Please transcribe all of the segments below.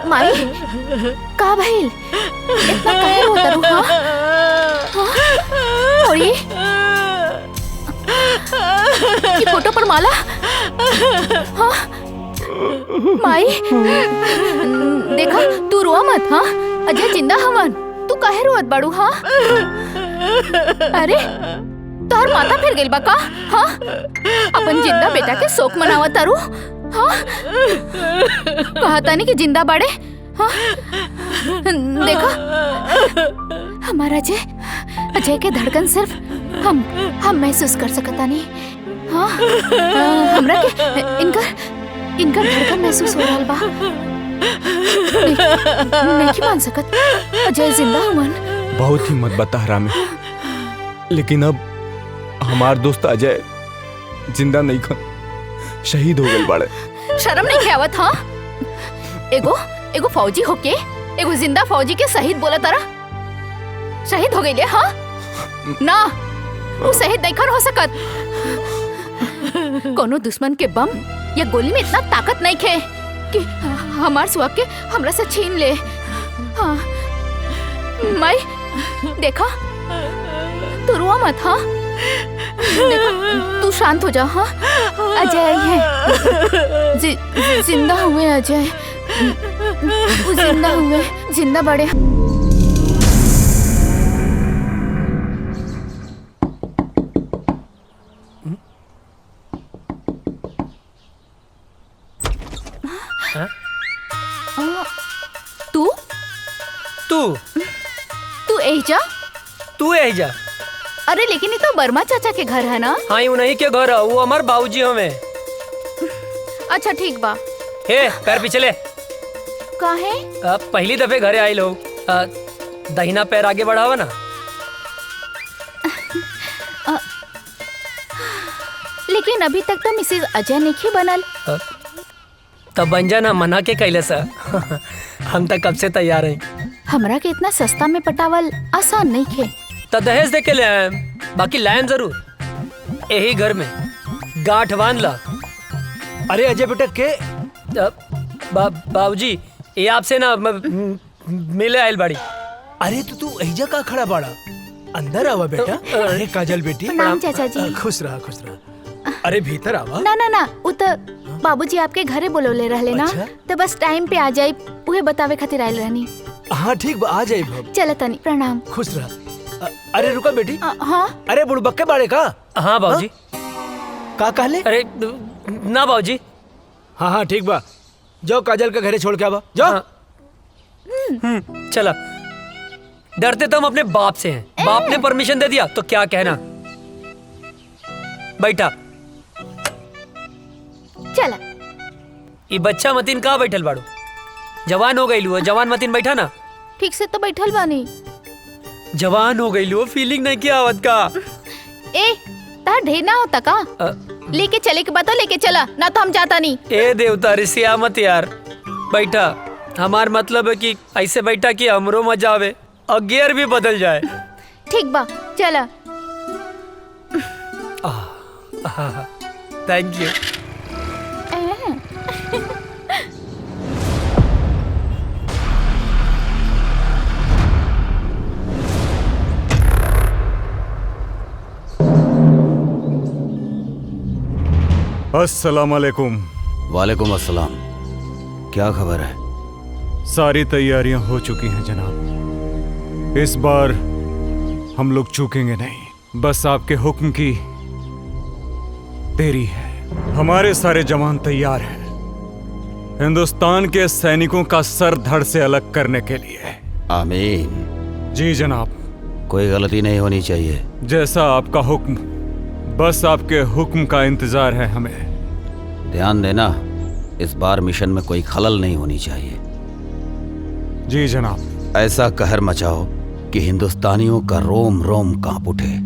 माई का भइल? इतना काहे रोता रू? हाँ? और ये फोटो पर माला? हाँ? माई देखा, तू रोआ मत। हाँ, अजय जिंदा हवन, तू काहे रोत बाड़ू? हाँ? अरे तोहर माथा फिर गइल बा का? हाँ, अपन जिंदा बेटा के शोक मनावत तारू? हाँ, कहता नहीं कि जिंदा बाड़े? हाँ, देखा हमारा अजय के धड़कन सिर्फ हम महसूस कर सकता नहीं। हाँ, हमरा के इनका धड़कन महसूस हो रहा बा। नहीं मान सकत अजय जिंदा हुवन। बहुत हिम्मत बता हरामी, लेकिन अब हमार दोस्त अजय जिंदा नहीं खन, शहीद हो गए बाड़े। शर्म नहीं आवत? हाँ, एगो फौजी होके एगो जिंदा फौजी के शहीद बोला तारा? शहीद हो गई? हाँ ना, वो शहीद नहीं खन हो सकत। कोनो दुश्मन के बम या गोली में इतना ताकत नहीं खे कि हमार सुहाग के हमरा से छीन ले। हाँ माई देखा, तू रोआ मत। हाँ देखा, तू शांत हो जा। हाँ, अजय आई है, जिंदा हुए अजय, जिंदा हुए, जिंदा बड़े। तू एजा? तू एजा? अरे लेकिन ये तो वर्मा चाचा के घर है ना? हाँ, उन्हीं के घर है, वो हमार बाबूजी हमें। अच्छा ठीक बा। हे पैर पीछे ले। काहे? पहली दफे घरे आए लोग, दाहिना पैर आगे बढ़ावा ना। लेकिन अभी तक तो मिसेज अजय नहीं बनल। तब बन जाना, मना के कैले सा। हम तक कब से तैयार हैं। हमरा के इतना सस्ता में पटावल आसान नहीं खे। तो दहेज दे के ले आए, बाकी लायन जरूर। यही घर में गांठ बांध ला। अरे अजय बेटा के बाबूजी ये आपसे ना मिले आयल बाड़ी। अरे तो तू एजा का खड़ा बाड़ा? अंदर आवा बेटा। अरे काजल बेटी, प्रणाम चाचा जी। खुश रहा खुश रहा। अरे भीतर आवा। ना ना ना, वो तो बाबूजी आपके घरे बोलौले रहले ना। अच्छा? तो बस टाइम पे आ जाए, उहे बतावे खातिर आयल रहनी। हाँ ठीक बा, आ जाए। चल तनी, प्रणाम। खुश रहा। अरे रुका बेटी। हाँ? अरे बुड़बक्के बाड़े का? हाँ बाबूजी। का कहले? अरे ना बाबूजी। हाँ हाँ ठीक बा, जाओ काजल के घरे छोड़ के आवा, जाओ। चला। डरते तो हम अपने बाप से हैं। बाप ने परमिशन दे दिया तो क्या कहना। बैठा। चला। ये बच्चा मतीन कहाँ बैठल बाड़ू? जवान हो गई लू, जवान मतीन बैठा ना। ठीक से तो बैठल बानी। जवान हो गई लू, फीलिंग नहीं किया आवत का? ए तार ढेर ना होता का? लेके चले के बता, लेके चला ना तो हम जाता नहीं। ए देवता रिसिया मत यार, बैठा। हमार मतलब है कि ऐसे बैठा कि हमरो मजा आवे और गियर भी बदल जाए। ठीक बा, चला। Thank you. अस्सलाम वालेकुम। वालेकुम अस्सलाम। क्या खबर है? सारी तैयारियां हो चुकी हैं जनाब। इस बार हम लोग चूकेंगे नहीं, बस आपके हुक्म की देरी है। हमारे सारे जवान तैयार हैं हिंदुस्तान के सैनिकों का सर धड़ से अलग करने के लिए। आमीन। जी जनाब। कोई गलती नहीं होनी चाहिए। जैसा आपका हुक्म, बस आपके हुक्म का इंतजार है हमें। ध्यान देना, इस बार मिशन में कोई खलल नहीं होनी चाहिए। जी जनाब। ऐसा कहर मचाओ कि हिंदुस्तानियों का रोम रोम कांप उठे।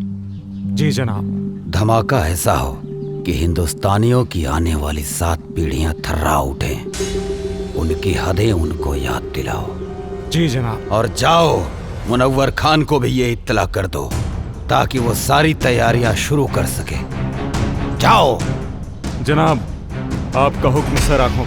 जी जनाब। धमाका ऐसा हो कि हिंदुस्तानियों की आने वाली 7 पीढ़ियां थर्रा उठें। उनकी हदें उनको याद दिलाओ। जी जनाब। और जाओ, मुनव्वर खान को भी ये इत्तला कर दो ताकि वो सारी तैयारियां शुरू कर सके। जाओ। जनाब, आपका हुक्म सर आंखों।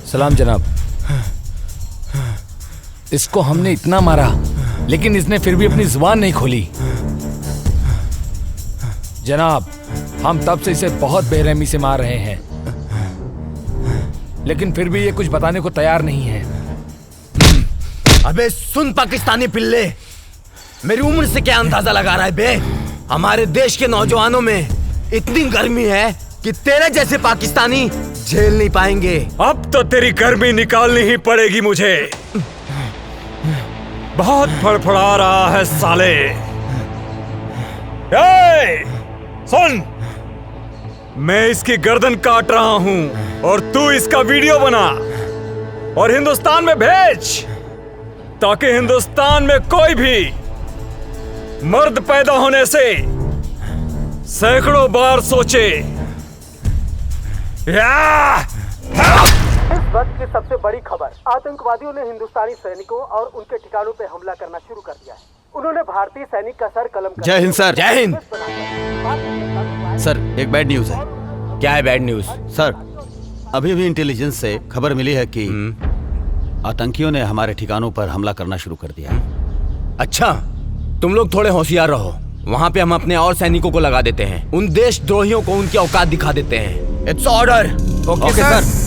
सलाम जनाब। इसको हमने इतना मारा लेकिन इसने फिर भी अपनी जुबान नहीं खोली। जनाब, हम तब से इसे बहुत बेरहमी से मार रहे हैं लेकिन फिर भी ये कुछ बताने को तैयार नहीं है। अबे सुन पाकिस्तानी पिल्ले, मेरी उम्र से क्या अंदाजा लगा रहा है बे? हमारे देश के नौजवानों में इतनी गर्मी है कि तेरे जैसे पाकिस्तानी झेल नहीं पाएंगे। अब तो तेरी गर्मी निकालनी ही पड़ेगी मुझे। बहुत फड़फड़ा रहा है साले। ए, सुन, मैं इसकी गर्दन काट रहा हूं और तू इसका वीडियो बना और हिंदुस्तान में भेज ताकि हिंदुस्तान में कोई भी मर्द पैदा होने से सैकड़ों बार सोचे। इस वक्त की सबसे बड़ी खबर, आतंकवादियों ने हिंदुस्तानी सैनिकों और उनके ठिकानों पर हमला करना शुरू कर दिया है। उन्होंने भारतीय सैनिक का सर कलम कर जय हिंद सर। जय हिंद सर, एक बैड न्यूज है। क्या है बैड न्यूज? सर, अभी भी इंटेलिजेंस से खबर मिली है कि आतंकियों ने हमारे ठिकानों पर हमला करना शुरू कर दिया है। अच्छा, तुम लोग थोड़े होशियार रहो। वहाँ पे हम अपने और सैनिकों को लगा देते हैं। उन देशद्रोहियों को उनकी औकात दिखा देते हैं। It's order. ओके सर।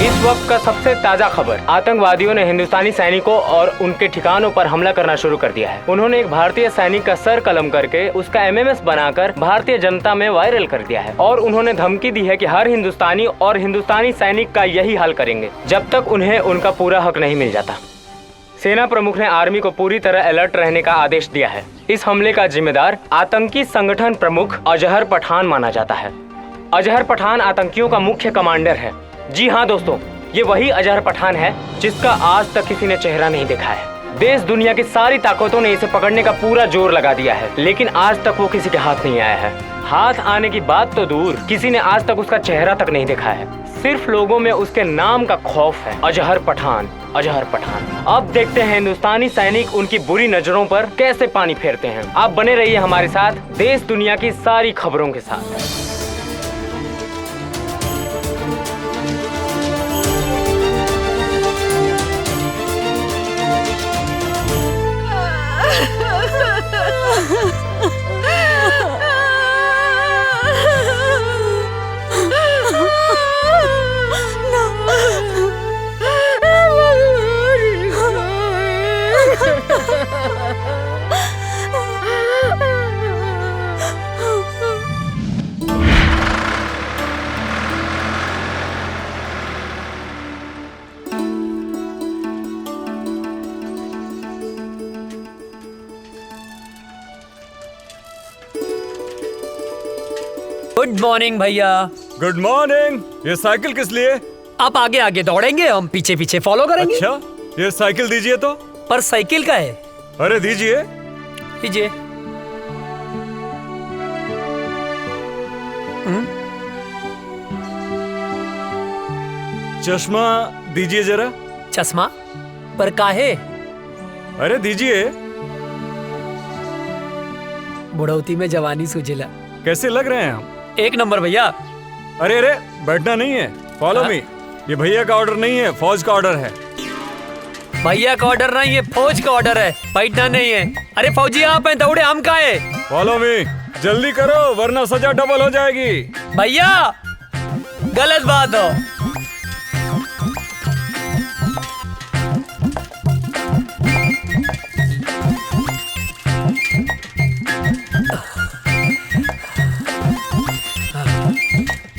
इस वक्त का सबसे ताजा खबर, आतंकवादियों ने हिंदुस्तानी सैनिकों और उनके ठिकानों पर हमला करना शुरू कर दिया है। उन्होंने एक भारतीय सैनिक का सर कलम करके उसका एमएमएस बनाकर भारतीय जनता में वायरल कर दिया है और उन्होंने धमकी दी है कि हर हिंदुस्तानी और हिंदुस्तानी सैनिक का यही हाल करेंगे जब तक उन्हें उनका पूरा हक नहीं मिल जाता। सेना प्रमुख ने आर्मी को पूरी तरह अलर्ट रहने का आदेश दिया है। इस हमले का जिम्मेदार आतंकी संगठन प्रमुख अजहर पठान माना जाता है। अजहर पठान आतंकियों का मुख्य कमांडर है। जी हाँ दोस्तों, ये वही अजहर पठान है जिसका आज तक किसी ने चेहरा नहीं देखा है। देश दुनिया की सारी ताकतों ने इसे पकड़ने का पूरा जोर लगा दिया है लेकिन आज तक वो किसी के हाथ नहीं आया है। हाथ आने की बात तो दूर, किसी ने आज तक उसका चेहरा तक नहीं देखा है। सिर्फ लोगों में उसके नाम का खौफ है। अजहर पठान, अजहर पठान। अब देखते हैं हिंदुस्तानी सैनिक उनकी बुरी नजरों पर कैसे पानी फेरते हैं। आप बने रहिए हमारे साथ देश दुनिया की सारी खबरों के साथ। गुड मॉर्निंग भैया। Good morning. ये साइकिल किस लिए? आप आगे आगे दौड़ेंगे, हम पीछे पीछे फॉलो करेंगे। अच्छा, ये साइकिल दीजिए तो। पर साइकिल का है। अरे दीजिए। लीजिए। चश्मा दीजिए जरा। चश्मा पर काहे? अरे दीजिए। बुढ़ौती में जवानी सुझिला। कैसे लग रहे हैं हम? एक नंबर भैया। अरे अरे, बैठना नहीं है, फॉलो मी। ये भैया का ऑर्डर नहीं है, फौज का ऑर्डर है। भैया का ऑर्डर नहीं है, फौज का ऑर्डर है, बैठना नहीं है। अरे फौजी आप हैं, दौड़े हम का है। फॉलो मी, जल्दी करो वरना सजा डबल हो जाएगी। भैया गलत बात हो।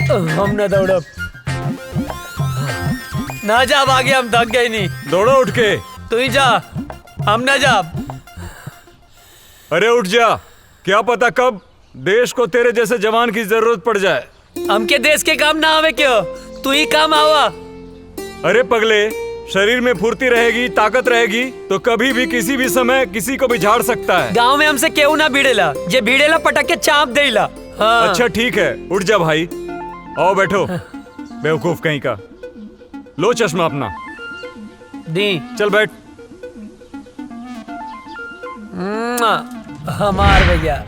हम न दौड़ब ना, जा आगे, हम थक गए नहीं। दौड़ो उठ के। तू ही जा, हम न जा। अरे उठ जा, क्या पता कब देश को तेरे जैसे जवान की जरूरत पड़ जाए। हमके देश के काम ना आवे क्यों? तू ही काम आवा। अरे पगले, शरीर में फुर्ती रहेगी, ताकत रहेगी तो कभी भी किसी भी समय किसी को भी झाड़ सकता है। गांव में हमसे केहू ना भिड़ेला, जे भिड़ेला पटक के चाप देला। हाँ। अच्छा ठीक है, उठ जा भाई। आओ बैठो, बेवकूफ कहीं का। लो चश्मा अपना। दी। चल बैठ। हमार भैया।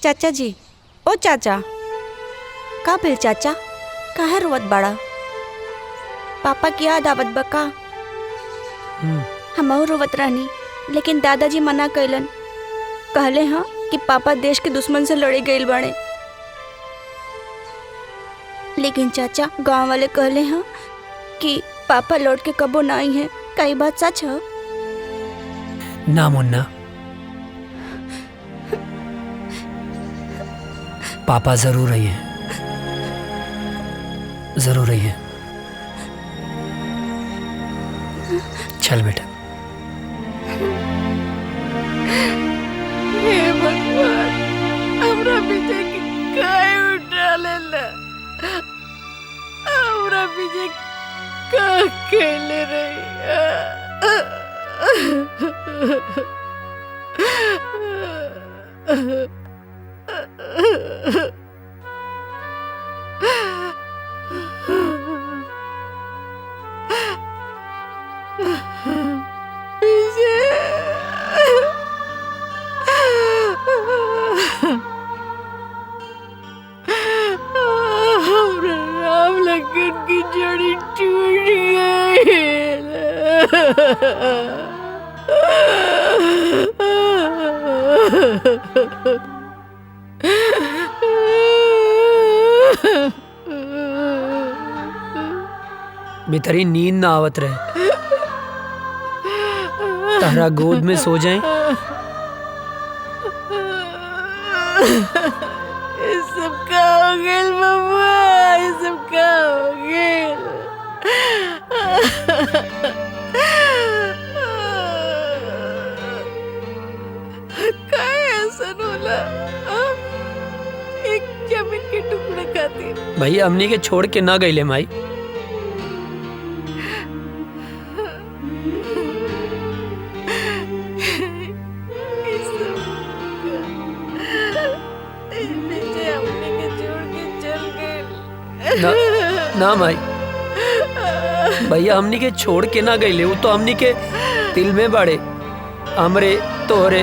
चाचा जी, ओ चाचा, का भेल चाचा? काहे रोवत बड़ा? पापा की याद आवत बा का? हमहू रोवत रहनी, लेकिन दादाजी मना कैलन। कहले हाँ कि पापा देश के दुश्मन से लड़े गए बाड़े। लेकिन चाचा, गांव वाले कहले हाँ कि पापा लौट के कबो ना आई हैं। का ई बात सच है? ना मुन्ना, पापा जरूर आई हैं, जरूर आई हैं। चल बेटा। हे भगवान, हमरा विजय के काहे उठा लेला? हमरा विजय का खेले रही। राम लखन की जोड़ी टूट बेतरी नींद ना आवत रहे, तारा गोद में सो जाए। ये सब का हो गेल बबुआ, ये सब का हो गेल? काहे ऐसन होला? एक जमीन के टुकड़े खातिर भैया हमनी के छोड़ के ना गईले माई। ना, ना माई, भैया हमनी के छोड़ के ना गईले। वो तो हमनी के दिल में बाड़े, हमरे तोहरे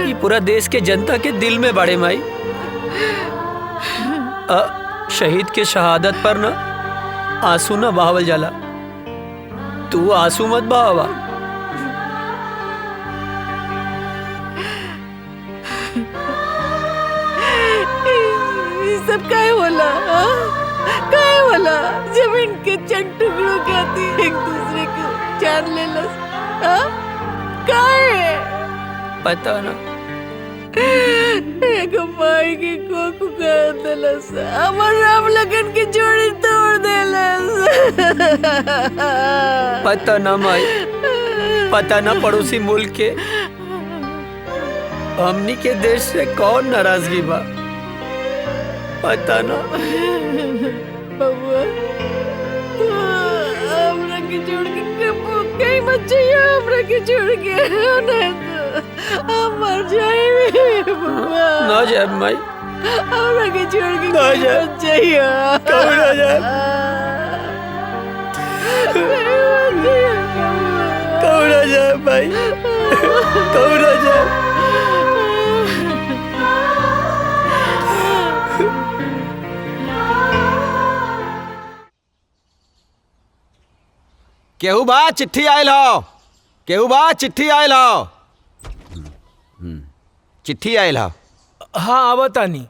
ये पूरा देश के जनता के दिल में बाड़े माई। शहीद के शहादत पर ना आंसू ना बहावल जाला, तू आंसू मत बहावा। सब काहे होला? काहे होला? जमीन के चंद टुकड़ों खाती एक दूसरे को जान लेलस। काहे? पता ना। एक माई के कोख कर देलस, हमर राम लगन की जोड़ी तोड़ देलस। पता ना माई, पता ना पड़ोसी मुल्क के हमनी के देश से कौन नाराजगी बा, पता ना। बबुआ, हमरा के छोड़ के कहीं मत जाइए, हमरा के छोड़ के नहीं तो हम मर जाएंगे बबुआ। ना जाए माई, हमरा के छोड़ के ना जाए, मत जाइए। कहीं ना जाए, कहीं ना जाए भाई, कहीं ना जाए। केहू बा चिट्ठी आयल हो, केहू बा चिट्ठी आयल हो, चिट्ठी आयल हो। हाँ आवतानी।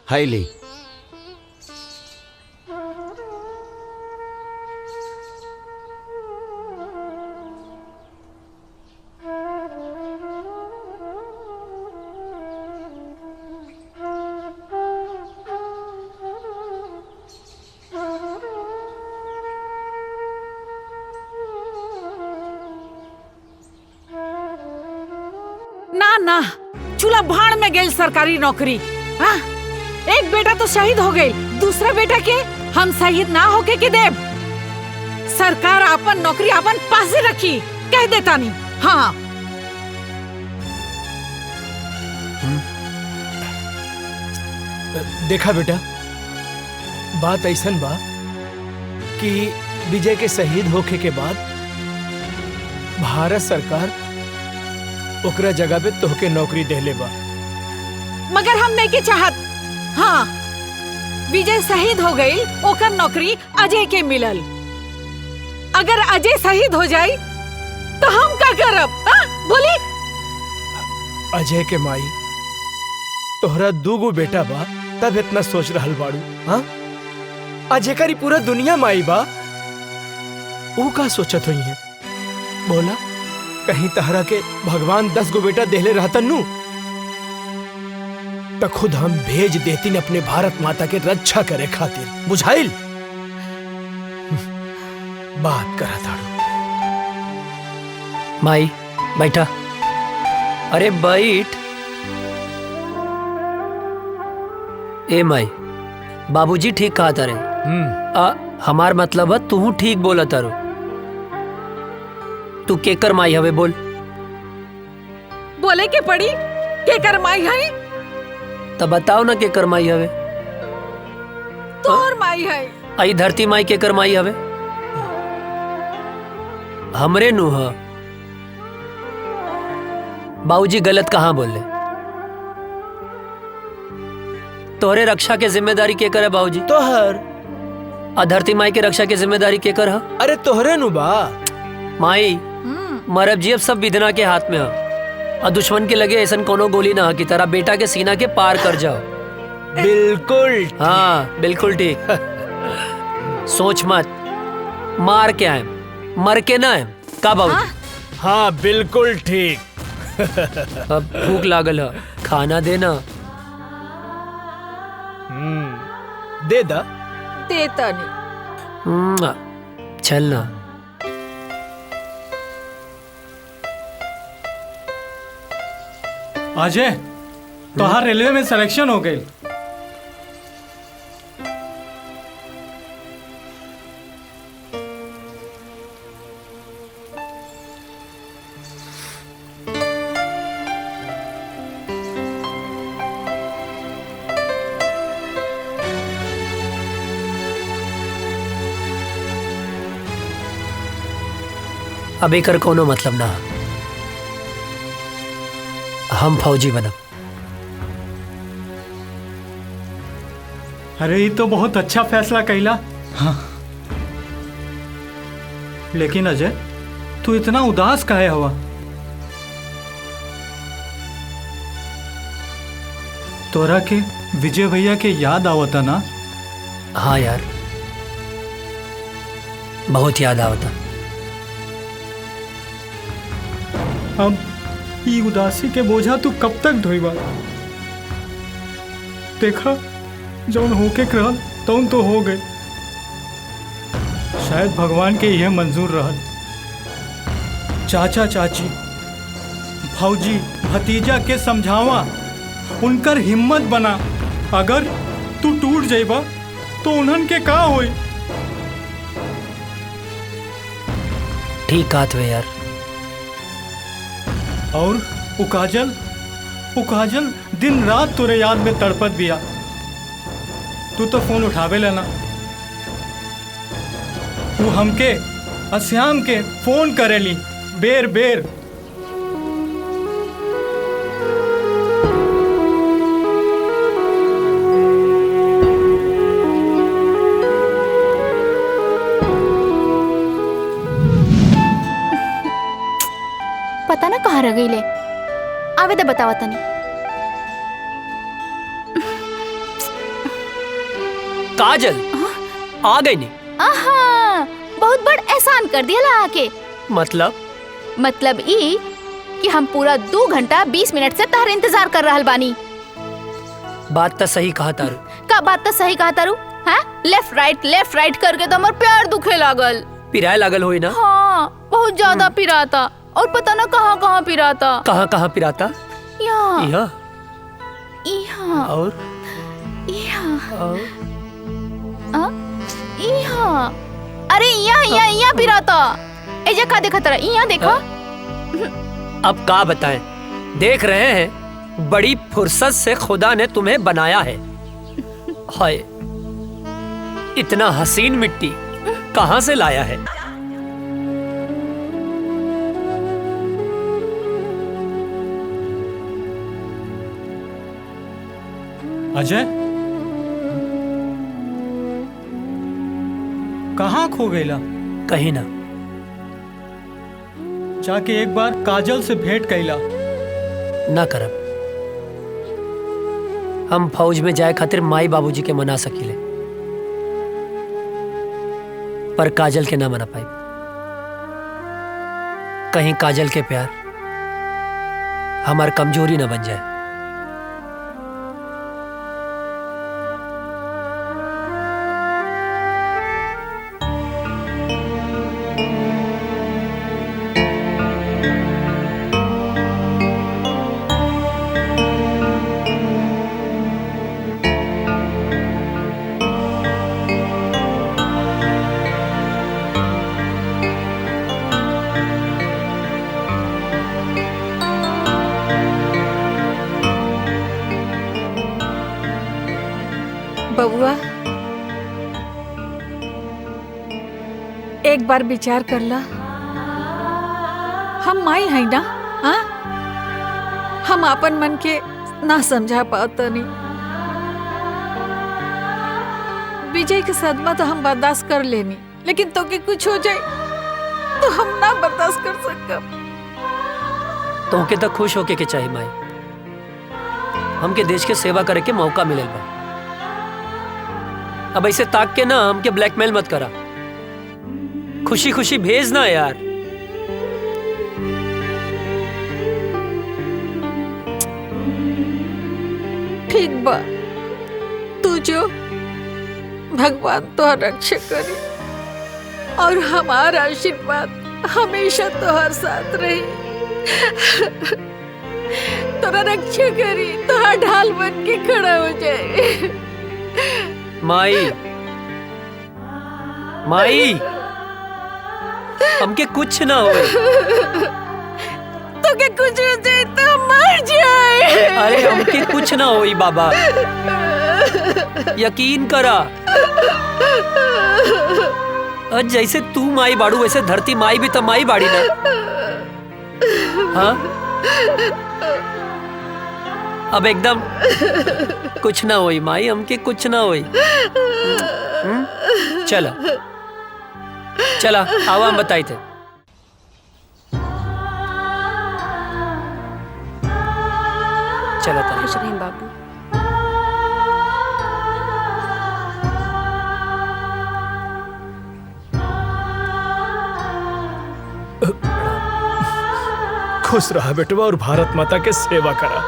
हाय ली। ना ना, चूल्हा भाड़ में गई सरकारी नौकरी। हाँ? एक बेटा तो शहीद हो गई, दूसरा बेटा के हम शहीद ना होके के देव। सरकार अपन नौकरी अपन पास रखी, कह देता नहीं। हाँ देखा बेटा, बात ऐसन बा कि विजय के शहीद होके के बाद भारत सरकार ओकरा जगह पे तोहके नौकरी देले बा। मगर हम नहीं के चाहत। हाँ, विजय शहीद हो गई, ओकर नौकरी अजय के मिलल। अगर अजय शहीद हो जाई तो हम का करब? बोली। अजय के माई, तोहरा दूगो बेटा बा, तब इतना सोच रहल बाड़ू। हाँ, अजय करी पूरा दुनिया माई बा, वो का सोचत हुई है? बोला, कहीं तहरा के भगवान 10 गो बेटा देले रहतन नु तो खुद हम भेज देती अपने भारत माता के रक्षा करे खातिर। बुझाइल? बात करा ताड़ू। माई बैठा। अरे बैठ। ए माई, बाबूजी ठीक कहा तारे। हमार मतलब है तू ठीक बोला तारो। तू केकर माई हवे बोल। बोले के पड़ी केकर माई है? तब बताओ ना केकर माई हवे। तोर माई है। आई धरती माई केकर माई हवे? हमरे नु ह। बाबूजी गलत कहाँ बोले? तोहरे रक्षा के जिम्मेदारी केकर है बाबूजी? तोहर। धरती माई के रक्षा के जिम्मेदारी केकर है? अरे तोहरे नु बा। माई, मरब जी अब सब विधना के हाथ में है। और दुश्मन के लगे ऐसा कोनो गोली ना की तरह बेटा के सीना के पार कर जाओ। बिल्कुल। हाँ बिल्कुल ठीक। सोच मत, मार के आए मर के ना आए का बाबू? हाँ बिल्कुल ठीक। अब भूख लागल है, खाना देना। दे दा। देता नहीं। चलना। अजय, तोहार रेलवे में सिलेक्शन हो गई। अब एकर कोनो मतलब ना, हम फौजी बनब। अरे ये तो बहुत अच्छा फैसला कैला। हाँ। लेकिन अजय, तू इतना उदास काहे हुआ? तोरा के विजय भैया के याद आवता ना? हाँ यार, बहुत याद आवता। अब ये उदासी के बोझा तू कब तक ढोईबा? देखा, जौन होके रहल तौन तो हो गए। शायद भगवान के यह मंजूर रहल। चाचा चाची, भौजी, भतीजा के समझावा, उनकर हिम्मत बना। अगर तू टूट जाइबा तो उन्हन के का होई? ठीक कहत वे यार। और उकाजल दिन रात तोरे याद में तड़पत बिया। तू तो फोन उठावे लेना। तू हमके अश्याम के फोन करेली बेर बेर। पता ना कहाँ रह गई ले। आवे दे बतावा तनी। काजल आ गई नहीं? आहा, बहुत बड़ एहसान कर दिया ला आके। मतलब ई कि हम पूरा 2 घंटा 20 मिनट से तार इंतजार कर रहल बानी। बात तो सही कहा तारू। का बात तो सही कहा तारू? हाँ, लेफ्ट राइट करके तो हमार प्यार दुखे लागल। पिराए लागल होई ना? हाँ, बहुत ज्यादा पिराता। और पता ना कहाँ पिराता। कहाँ पिराता? यहाँ यहाँ यहाँ और यहाँ और यहाँ। अरे यहाँ पिराता एजा का देखा तरा यहाँ देखा। अब का बताएं, देख रहे हैं बड़ी फुर्सत से खुदा ने तुम्हें बनाया है। हाय, इतना हसीन मिट्टी कहाँ से लाया है? अजय कहाँ खो गईला? कहीं ना। जाके एक बार काजल से भेंट कैला। ना करब। हम फौज में जाए खातिर माई बाबूजी के मना सकीले, पर काजल के ना मना पाई। कहीं काजल के प्यार हमार कमजोरी ना बन जाए। बबुआ, एक बार विचार कर ला। हम माई है ना, हाँ? हम अपन मन के ना समझा पाता नहीं। विजय के सदमा तो हम बर्दाश्त कर लेनी, लेकिन तो कि कुछ हो जाए तो हम ना बर्दाश्त कर सकब। तुमके तक खुश होके के चाहिए माई। हमके देश के सेवा करे के मौका मिलेल बा। अब ऐसे ताक के ना हमके ब्लैकमेल मत करा। खुशी खुशी भेज ना यार। ठीक बा, तू जो भगवान तो रक्षा करी और हमारा आशीर्वाद हमेशा तोहर साथ रही। तोरा रक्षा करी, तोहर ढाल बन के खड़ा हो जाए। माई, माई, हमके कुछ ना हो। तो के कुछ हो जाए तो मर जाए। अरे हमके कुछ ना होई बाबा, यकीन करा। और जैसे तू माई बाड़ू वैसे धरती माई भी तो माई बाड़ी ना। हाँ, अब एकदम कुछ ना होई माई, हमके कुछ ना होई। चला चला, आवा हम बताई थे। चला खुश रहें बाबू। खुश रहा बेटवा और भारत माता के सेवा करा।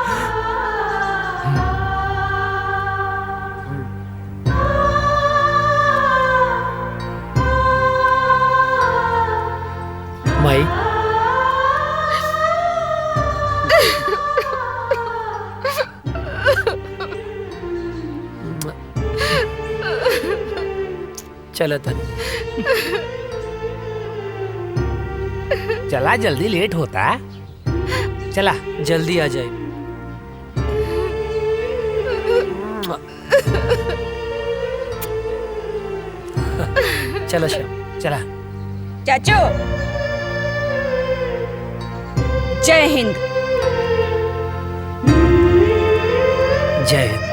माई, चला तन। चला, जल्दी लेट होता। चला जल्दी आ जाए। चला श्याम, चला। चाचू, जय हिंद। जय हिंद।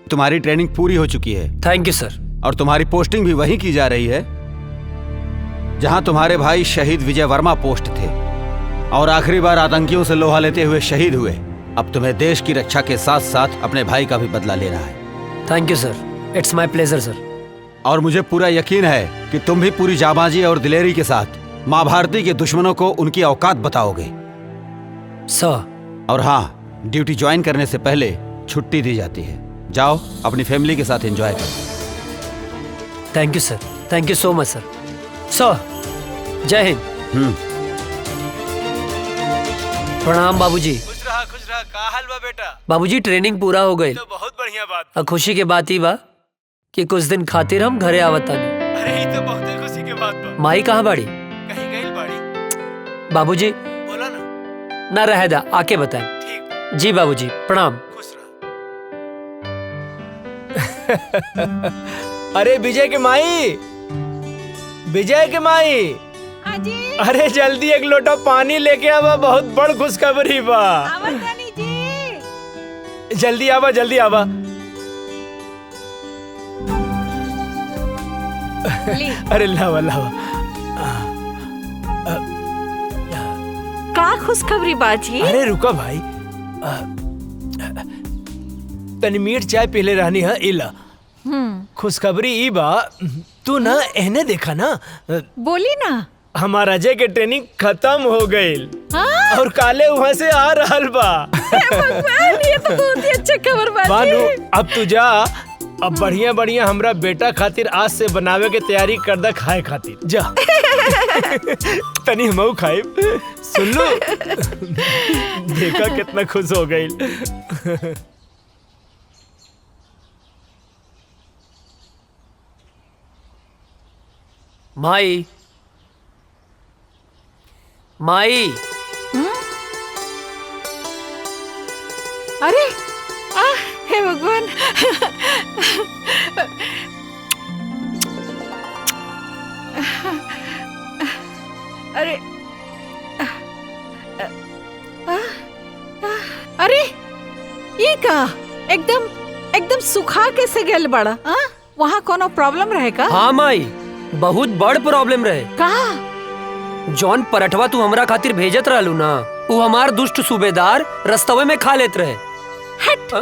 तुम्हारी ट्रेनिंग पूरी हो चुकी है। थैंक यू सर। और तुम्हारी पोस्टिंग भी वहीं की जा रही है जहां तुम्हारे भाई शहीद विजय वर्मा पोस्ट थे और आखिरी बार आतंकियों से लोहा लेते हुए शहीद हुए। अब तुम्हें देश की रक्षा के साथ साथ अपने भाई का भी बदला लेना है। Thank you sir, it's my pleasure sir. और मुझे पूरा यकीन है कि तुम भी पूरी जाबाजी और दिलेरी के साथ माँ भारती के दुश्मनों को उनकी औकात बताओगे सर। और हाँ, ड्यूटी ज्वाइन करने से पहले छुट्टी दी जाती है। जाओ अपनी फैमिली के साथ एंजॉय करो। Thank you sir, thank you so much सर। सर जय हिंद। प्रणाम बाबूजी। खुश रहा का हाल बा बेटा? बाबूजी ट्रेनिंग पूरा हो गई। तो बहुत बढ़िया बात। और खुशी के बात ही बा कि कुछ दिन खातिर हम घरे आवतानी। अरे ये तो बहुत ही खुशी के बात बा। माई कहाँ बाड़ी? कहीं गई बाड़ी। बाबूजी बोला ना रह दा, आके बताएं। ठीक। जी बाबूजी प्रणाम। खुश रहा। अरे विजय के माई, विजय के माई, अरे जल्दी एक लोटा पानी लेके आवा, बहुत बड़ खुशखबरी बा। जल्दी आवा, जल्दी आवा। अरे लावा लावा। का खुशखबरी बाजी? अरे रुका भाई, तनी मीठ चाय पीले रहनी है। इला खुशखबरी ई बा, तू ना एहने देखा ना। बोली ना। हमारा अजय के ट्रेनिंग खत्म हो गई और काले वहाँ से आ रहल बा। ये तो बहुत ही अच्छा खबर बाजी। बानू अब तू जा, अब बढ़िया बढ़िया हमरा बेटा खातिर आज से बनावे के तैयारी कर दा, खाए खातिर जा। तनी हमऊ खाए, सुन लो। देखा कितना खुश हो गई। माई, माई। अरे हे भगवान। अरे अरे ये का एकदम सुखा कैसे गेल बड़ा? वहाँ कोनो प्रॉब्लम रहेगा? हाँ माई, बहुत बड़ प्रॉब्लम रहे। का? जॉन पराठवा तू हमरा खातिर भेजत रहलू ना, वो हमार दुष्ट सूबेदार रस्तवे में खा लेत रहे। हट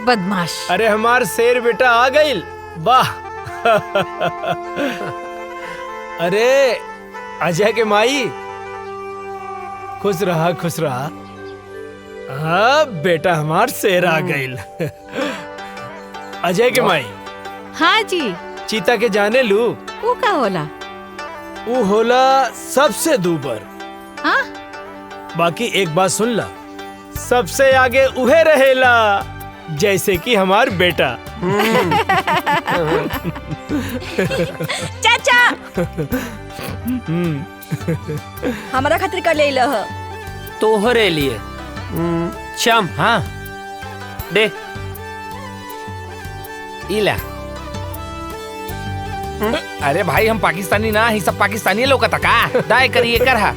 बदमाश। अरे हमार शेर बेटा आ गई, वाह। अरे अजय के माई, खुश रहा खुश रहा। हाँ बेटा हमार शेर आ गई। अजय के माई। हाँ जी। चीता के जाने लू? वो का होला? वो होला सबसे दूबर। हाँ? बाकी एक बात सुन ला, सबसे आगे उहे रहेला, जैसे कि हमार बेटा। चाचा हमारा खातिर कर ले लह। तोहरे लिए। श्याम। हाँ दे। इला। अरे भाई हम पाकिस्तानी ना, ही सब पाकिस्तानी लोग का दाय करिए कर हा।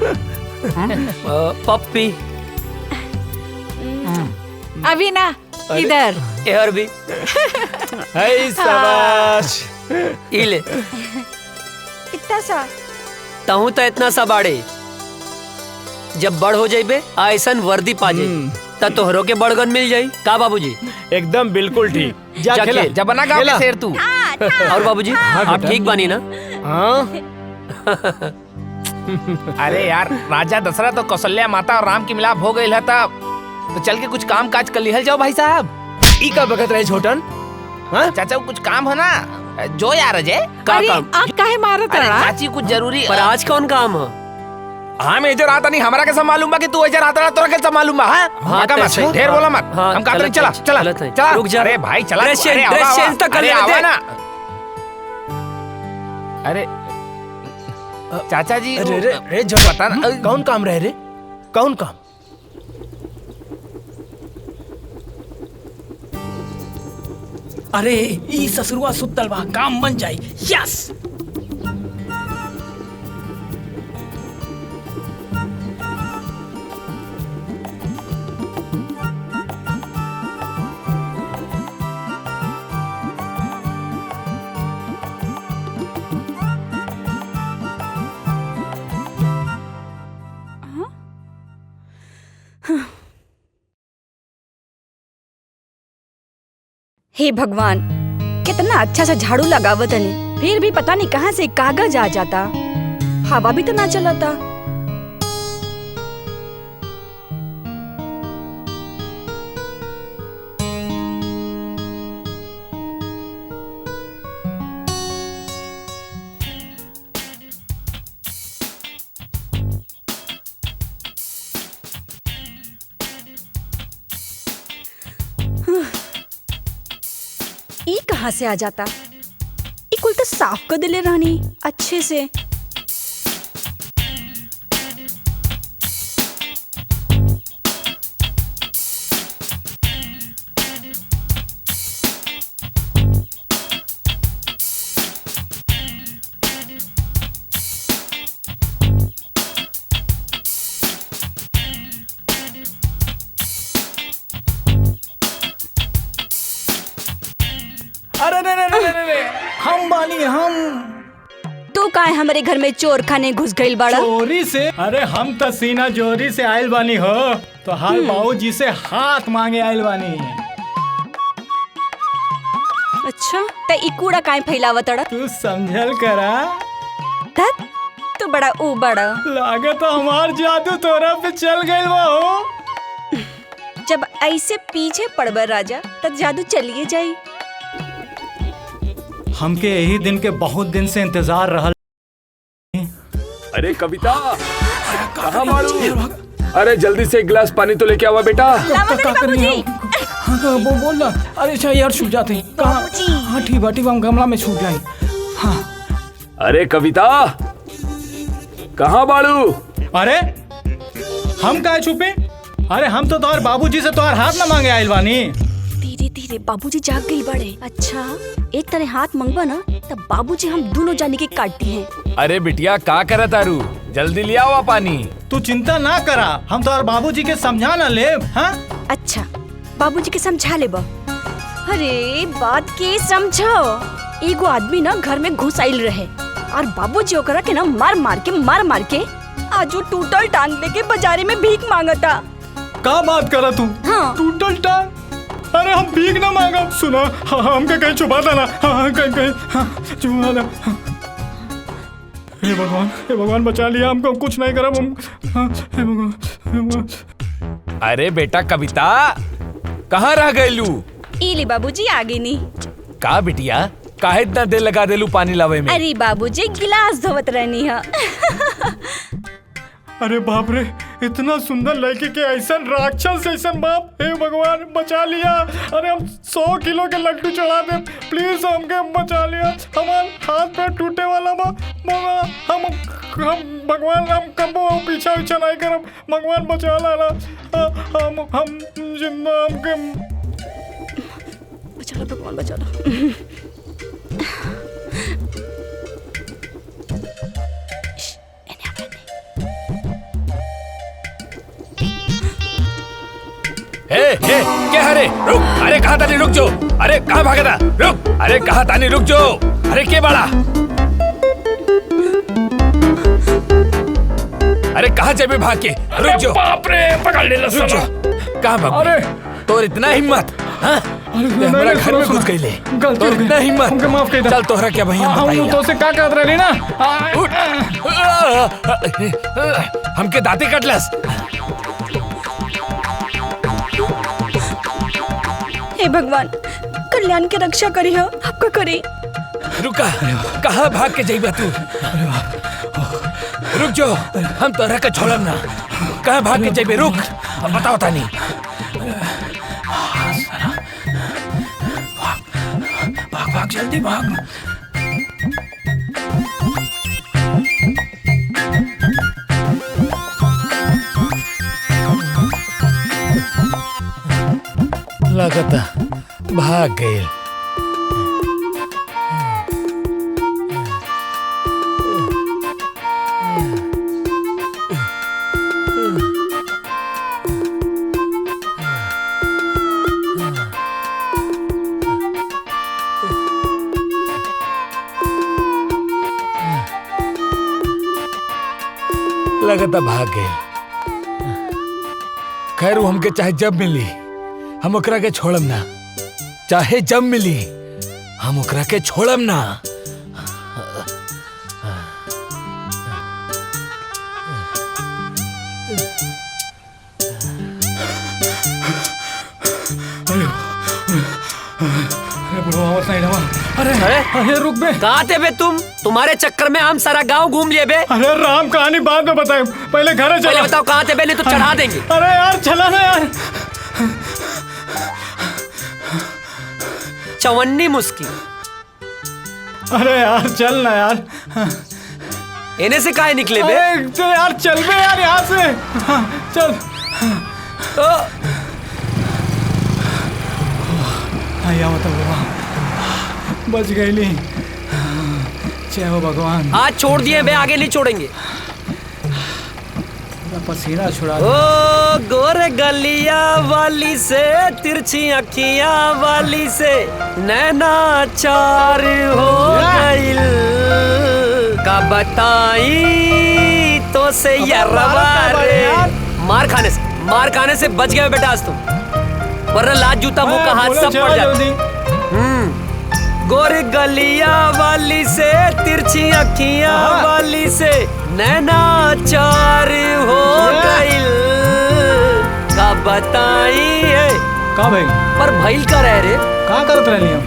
पप्पी। अभी ना इधर। यार भी। हाय शाबाश। इले। कितना सा? ताहू तो इतना सा बाड़े। जब बड़ हो जाइबे ऐसन वर्दी पा जाई, त तोहरों के बड़गन मिल जाई। का बाबूजी? एकदम बिल्कुल ठीक। जा खेला। जब बना गाँव के शेर तू। और बाबूजी आप ठीक बानी ना? हाँ। अरे यार, राजा दशरथ और कौशल्या माता और राम की मिलाप हो गई है, तब तो चल के कुछ काम काज कर लिहल जाओ भाई साहब। ई का बगत रहे छोटन? हाँ चाचा कुछ काम है ना, जो यार अजय का काम? आप काहे मारत अरे रहा? चाची कुछ जरूरी। पर आज कौन काम है? हाँ मैं इधर आता नहीं, हमारा कैसा मालूम बा कि तू इधर आता रहा, तोरा कैसा मालूम बा? हाँ का मत ढेर बोला मत। हम कहते नहीं, चला चला चला। रुक जा। अरे भाई चला। ड्रेस चेंज तो कर ले ना। अरे चाचा जी अरे पता ना कौन काम रहे रे? कौन काम? अरे ई ससुरवा सुतल बा, काम बन जाई। यस। हे भगवान, कितना अच्छा सा झाड़ू लगावत हनी, फिर भी पता नहीं कहाँ से कागज आ जाता। हवा भी तो ना चलता। ई कहाँ से आ जाता? ई कुल तो साफ कर दिले रहनी अच्छे से। अरे रे, हम बानी हम। तू काहे हमारे घर में चोर खाने घुस गइल बाड़ा? चोरी से? अरे हम तो सीना जोरी से आयल बानी हो, तो हाल बाबूजी से हाथ मांगे आयल बानी। अच्छा, त ई कूड़ा काहे फैलावतड़ा? तू समझल करा। धत, तू बड़ा ऊ बड़ा। लागत हमार जादू तोरा पे चल गइल बा हो। जब ऐसे पीछे पड़बर राजा, तब जादू चलिए जाई। हमके यही दिन के बहुत दिन से इंतजार रहल। अरे कविता, कहाँ मारू? अरे जल्दी से एक गिलास पानी तो लेके आवा बेटा। बोल ना। अरे अच्छा यार, छूट जाते हैं। कहाँ? हाँ ठीक बाटी, हम गमला में छूट जाए। हाँ। अरे कविता, कहाँ बाड़ू? अरे हम काहे छुपे? अरे हम तो तोहर बाबूजी से तोहर हाथ ना मांगे आइल बानी। धीरे धीरे बाबूजी जाग गई बड़े। अच्छा, एक तरह हाथ मंगवा ना, तब बाबूजी हम दोनों जाने के काटती हैं। अरे बिटिया का करे तारू, जल्दी ले आओ पानी। तू चिंता ना करा, हम तो बाबूजी के समझा ना ले। हाँ अच्छा, बाबूजी के समझा ले बा। अरे बात के समझो। एगो आदमी ना घर में घुस आइल रहे और बाबूजी ओकरा के ना मार मार के आज वो टूटल टांग लेके बाजारे में भीख मांगता। का बात करा तू? हाँ। टूटल टांग? अरे हम भीख ना मांगा। सुना, हमके कहीं छुपा था ना। कहीं छुपा था। हे भगवान बचा लिया हमको, कुछ नहीं करा हम। हे भगवान। अरे बेटा कविता, कहाँ रह गइलू? इली बाबूजी आगे नहीं। का बिटिया, काहे इतना देर लगा देलू पानी लावे में? अरे बाबूजी गिलास धोवत रहनी है। अरे बाप रे, इतना सुंदर लड़की के ऐसा राक्षस ऐसा बाप। हे भगवान बचा लिया। अरे हम 100 किलो के लड्डू चढ़ा दे, प्लीज हमके बचा लिया। हमारे हाथ पैर टूटे वाला बा। हम भगवान, हम कबो पीछा नहीं करब। भगवान बचा ला। हम जिंदा, हमके बचा ला भगवान, बचा ला। क्या हरे रुक। अरे कहाँ तानी रुक जो। अरे कहाँ भागा था, रुक। अरे कहाँ तानी रुक जो। अरे के बड़ा, अरे कहाँ जाबे भाग के, रुक जो। बाप रे, पकड़ ले। रुक जो, कहाँ भाग? अरे तोर इतना हिम्मत? हाँ, मेरा घर में घुस गई ले। तोर इतना हिम्मत? हमके माफ कर दे। चल तोहरा क्या भाई, हम तो से का कहत रहे ना। हमके दांते कटलस। हे भगवान, कल्याण की रक्षा करी हो, आपका करी। रुका, कहाँ भाग के जाइबा तू? रुक जो, हम तोरा के छोड़म ना। कहाँ भाग के जाइबे? रुक, बताओ तानी। भाग जल्दी भाग। लगता भाग गए। लगता भाग गए। खैर वो हमके चाहे जब मिली हम ओकरा के छोड़म ना। चाहे जब मिली हम ओकरा के छोड़म ना। अरे रुक बे, कहाँ थे बे तुम? तुम्हारे चक्कर में हम सारा गांव घूम लिए बे। अरे राम, कहानी बाद में बताए, पहले घर चलो। पहले बताओ कहाँ थे बे, नहीं तो चढ़ा देंगे। अरे यार चला ना यार। चवन्नी मुस्की। अरे यार चल ना यार। इन्हें से काहे निकले बे? चल यार, चल बे यार यहाँ से। चल। आया मतलब बच गई नहीं। जय हो भगवान। आज छोड़ दिए बे, आगे नहीं छोड़ेंगे। पसीना छुड़ा। ओ गोरे गलिया वाली से, तिरछी अखियां वाली से, नैना चार हो गइल, का बताई तो से यरवा रे। मार खाने से बच गए बेटा आज तुम, वरना लात जूता मुंह का हाथ सब पड़ जाता। गोरी गलिया वाली से, तिरछी अखियां वाली से, नैना चार हो गइल, का बताई है। का भाई? पर भइल का रह रे? का करत रहली हम?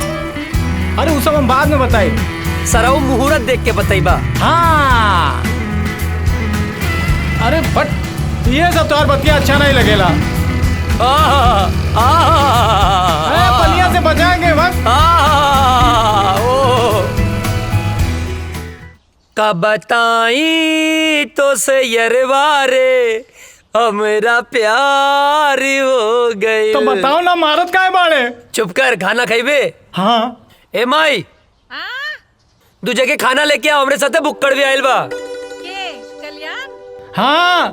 अरे उस सब हम बाद में बताई। सरऊ मुहूर्त देख के बताई बा। हाँ। अरे बट ये सब तो बतिया अच्छा नहीं लगेला। अरे पलिया से बचाएंगे वक्त। का बताई तो से यरवा रे, हमरा प्यार हो गई। तो बताओ ना, मारत काहे बाड़े? चुप कर, खाना खाइबे? हाँ। ए माई, दू जगह खाना लेके आओ, हमरे साथे बुक्कड़ भी आइल बा। के कल्याण? हाँ।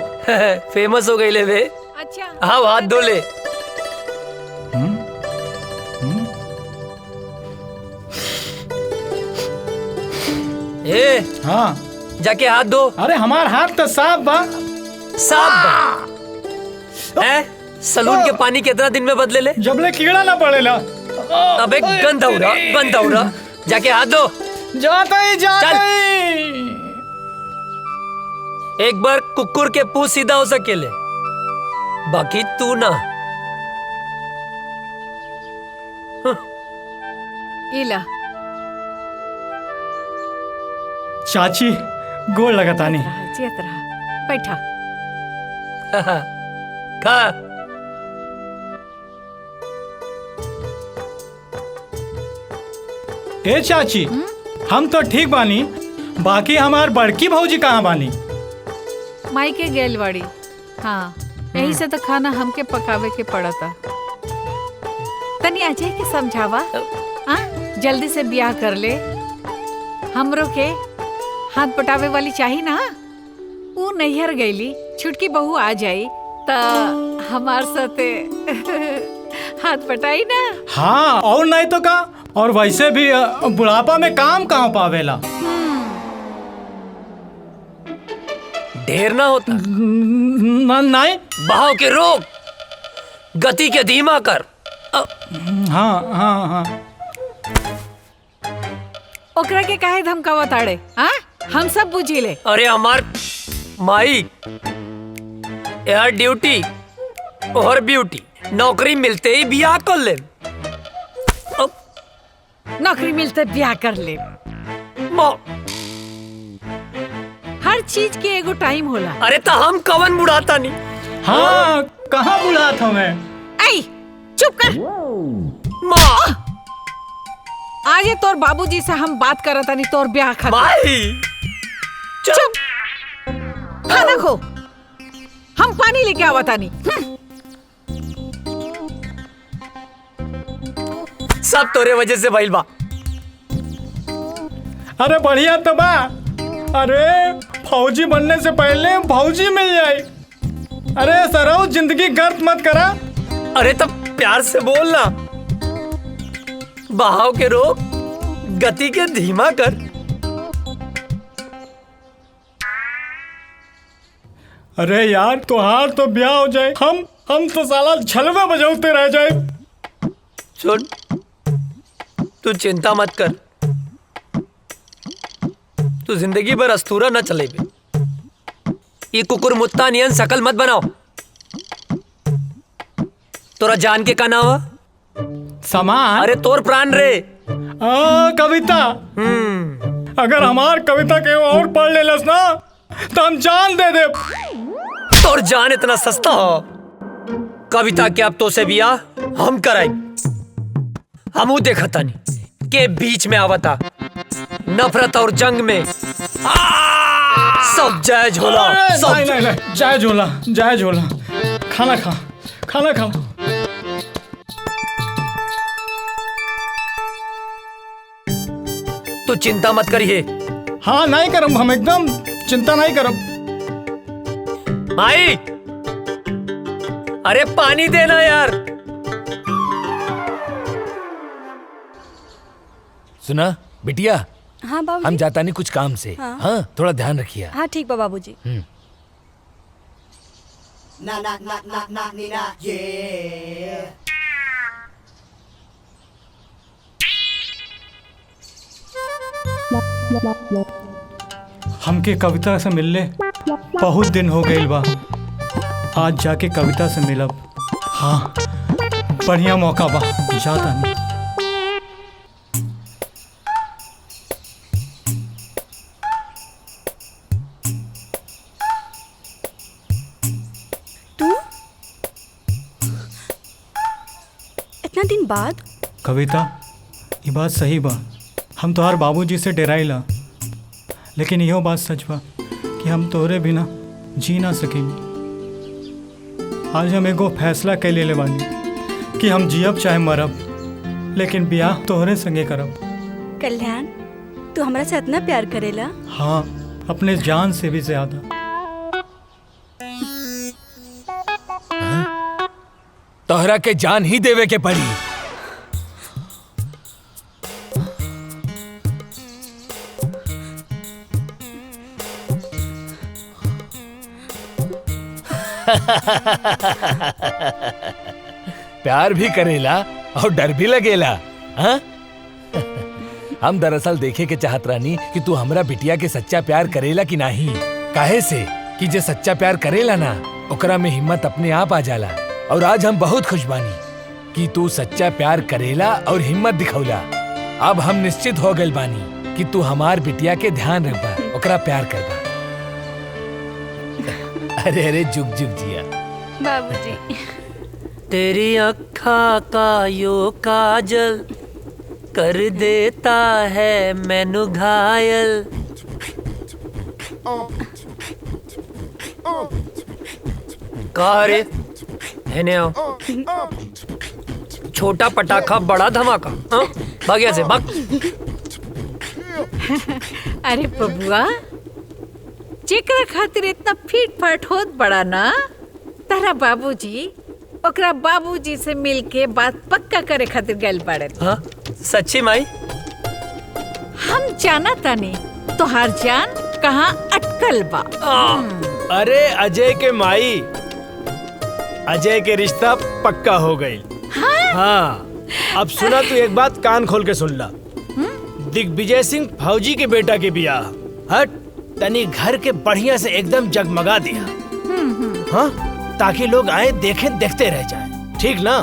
फेमस हो गई ले बे। अच्छा। हाँ, हाथ धो ले। ए हाँ, जाके हाथ धो। अरे हमार हाथ तो साफ बा। साफ बा? सलून के पानी कितना दिन में बदले ले? जबले कीड़ा ना पड़ेला। अबे गंदा हो रहा। जाके हाथ धो। जाता ही। एक बार कुकुर के पूंछ सीधा हो सकेले, बाकी तू ना। इला चाची गोड़ लगातानी। चेत रहा, बैठा। खा। ए चाची, हम तो ठीक बानी, बाकी हमार बड़की भौजी कहाँ बानी? माई के गेल बाड़ी। हाँ, यही से तो खाना हमके पकावे के पड़ा था। तनी अजय के समझावा, जल्दी से ब्याह कर ले। हमरो के हाथ पटावे वाली चाहिए ना। वो नैहर गईली, छुटकी बहू आ जाई तो हमार साथे हाथ पटाई ना। हाँ, और नहीं तो का। और वैसे भी बुढ़ापा में काम कहाँ पावेला। ढेर ना होता। नहीं। बहाव के रोक, गति के धीमा कर। हाँ। ओकरा के काहे धमकावा ताड़े? हाँ, हम सब बुझी ले। अरे हमार माई, यार ड्यूटी और ब्यूटी, नौकरी मिलते ही ब्याह कर ले। नौकरी मिलते ब्याह कर ले। हर चीज के एगो टाइम होला। अरे तो हम कवन बुढ़ाता नहीं। हाँ, कहाँ बुढ़ाता हूँ मैं? आई, चुप कर। माँ, आज तोर बाबूजी से हम बात करता नहीं, तोर ब्याह खत्म। माई, चुप। खाना खो, हम पानी लेके आवता नहीं। सब तोरे वजह से भइल बा। अरे बढ़िया तो बा। अरे फौजी बनने से पहले फौजी मिल जाए। अरे सराउ, जिंदगी गर्द मत करा। अरे तब प्यार से बोलना। बहाव के रोक, गति के धीमा कर। अरे यार, तुहार तो ब्याह हो जाए, हम तो साला झलवे बजाते रह जाए। सुन, तू चिंता मत कर, तू जिंदगी भर अस्तूरा न चले बे। ये कुकुर मुत्ता नियन शकल मत बनाओ। तोरा जान के का नाम? सामान? अरे तोर प्राण रे। कविता। अगर हमार कविता के और पढ़ लेलस ना तो हम जान दे दे। तोर जान इतना सस्ता हो? कविता के अब तो से बिया हम कराई। हमू देखा तानी के बीच में आवता नफरत और जंग में सब जायज होला। सब नहीं जायज होला, जायज होला। खाना खा, खाना खा। तू चिंता मत करिए। हाँ नहीं करम, हम एकदम चिंता नहीं करम। माई, अरे पानी देना यार। सुना बिटिया, हाँ बाबूजी। हम जाता नहीं कुछ काम से। हाँ। हाँ थोड़ा ध्यान रखिए। हाँ ठीक बा बाबूजी। हमके कविता से मिलले बहुत दिन हो गईल बा। आज जाके कविता से मिलब। हाँ बढ़िया मौका बा, जाता नहीं। तू इतना दिन बाद? कविता, ये बात सही बा। हम तोहार बाबूजी से डराइला, लेकिन इहो बात सच बा कि हम तोहरे बिना जी ना सकेंगे। आज हम एगो फैसला कर ले बानी कि हम जियब चाहे मरब, लेकिन ब्याह तोहरे संगे करब। कल्याण, तू हमरा से इतना प्यार करेला? हाँ, अपने जान से भी ज्यादा। तोहरा के जान ही देवे के पड़ी। प्यार भी करेला और डर भी लगेला। हाँ? हम दरअसल देखे के चाहत रानी कि तू हमरा बिटिया के सच्चा प्यार करेला कि नहीं। काहे से कि जे सच्चा प्यार करेला ना, ओकरा में हिम्मत अपने आप आ जाला। और आज हम बहुत खुश बानी कि तू सच्चा प्यार करेला और हिम्मत दिखौला। अब हम निश्चित हो गए बानी कि तू हमार बिटिया के ध्यान रखबा, ओकरा प्यार करबा। अरे अरे जुग जुग जिया बाबूजी। तेरी अखा का यो काजल कर देता है मैनू घायल। कहा रे, हेने आओ। छोटा पटाखा बड़ा धमाका। हाँ? भाग यहाँ से, भाग। अरे बबुआ, जेकरा खातिर इतना फीट फाट होत बड़ा ना, तारा बाबूजी ओकरा बाबूजी से मिलके बात पक्का करे खातिर गइल बाड़े। हाँ? सच्ची माई? हम जाना तानी तोहार जान कहाँ अटकल बा। अरे अजय के माई, अजय के रिश्ता पक्का हो गई। हाँ, अब सुना तू एक बात कान खोल के सुन ला। दिग्विजय सिंह फौजी के बेटा के बियाह हट तनी घर के बढ़िया से एकदम जगमगा दिया। हाँ, ताकि लोग आए देखे देखते रह जाए। ठीक ना?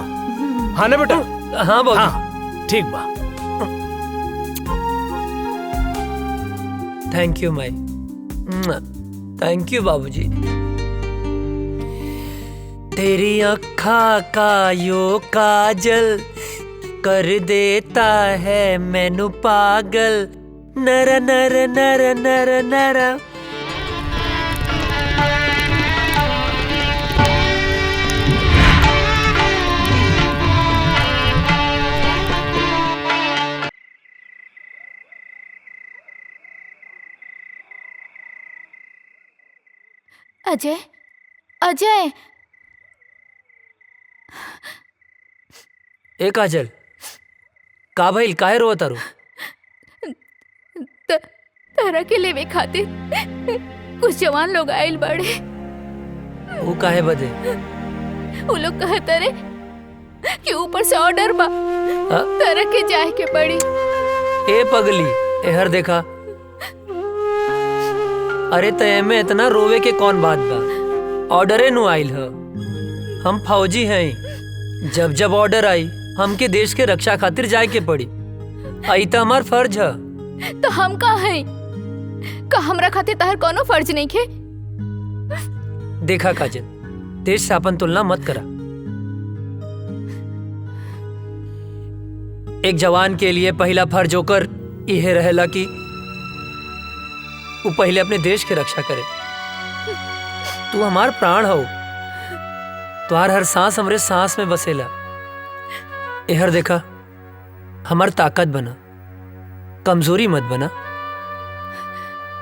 हाँ ना बेटा? हाँ बाबू। हाँ, ठीक बा। Thank you Mai. Thank you बाबूजी। तेरी अखा का यो काजल कर देता है मैनू पागल। नर नर नर नर नर। अजय, अजय। ए काजल, का भइल, काहे रोवत तारू? तारा के लेवे खातिर कुछ जवान लोग आइल बाड़े। वो काहे बदे? वो लोग कहता रे कि ऊपर से ऑर्डर बा, तारा के जाए के पड़ी। ए पगली, एहर देखा। अरे तय में इतना रोवे के कौन बात बा? ऑर्डरे नु आइल ह। हम फौजी हैं। जब जब ऑर्डर आई हमके देश के रक्षा खातिर जाए के पड़ी। आई तो हमार फर्ज है। तो हम का है? का हमरा खातिर तार कोनो फर्ज नहीं खे? देखा काजल, देश से अपन तुलना मत करा। एक जवान के लिए पहला फर्ज होकर यह रहेला कि वो पहले अपने देश की रक्षा करे। तू हमार प्राण हो, तुम्हार हर सांस हमरे सांस में बसेला। एहर देखा, हमार ताकत बना, कमजोरी मत बना।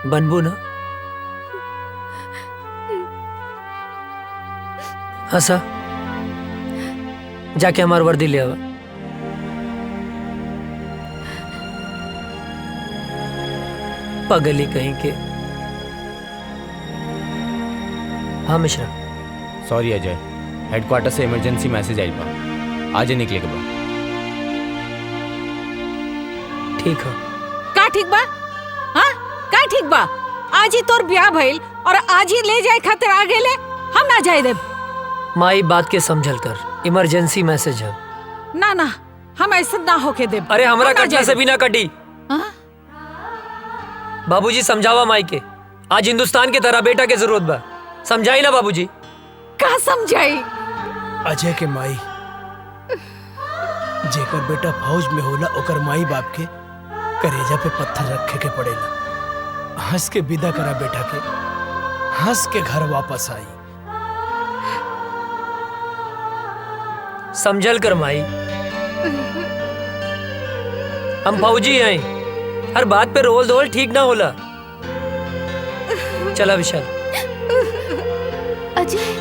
बनबू ना? हंसा, जाके हमार वर्दी ले आवा। पगली कहीं के। हाँ मिश्रा। सॉरी अजय, हेडक्वार्टर से इमरजेंसी मैसेज आई बा, आज ही निकले के बा। ठीक है। का ठीक बा? हाँ का ठीक बा? आज ही तोर ब्याह भइल और आज ही ले जाए खातिर आ गेले, हम ना जाए देब। माई बात के समझल कर, इमरजेंसी मैसेज है। ना ना, हम ऐसे ना होके देब। अरे हमरा कटला से भी ना कटी। बाबूजी समझावा माई के, आज हिंदुस्तान के तरह बेटा के जरूरत बा। समझाई ना बाबूजी? का समझाई? अजय के माई जेकर बेटा फौज में होला, ओकर माई बाप के करेजा पे पत्थर रखे के पड़ेला। हंस के विदा करा बेटा के, हंस के घर वापस आई। समझल कर माई, हम फौजी हैं, हर बात पे रोल धोल ठीक ना होला। चला विशाल। अजय,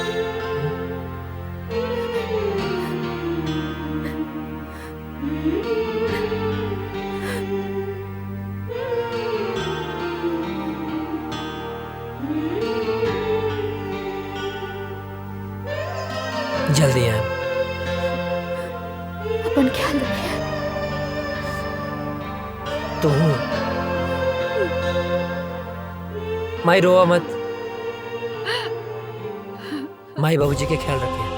जल्दी आए। अपन ख्याल रखिए। तू माई रोवा मत, माई बाबूजी के ख्याल रखिए।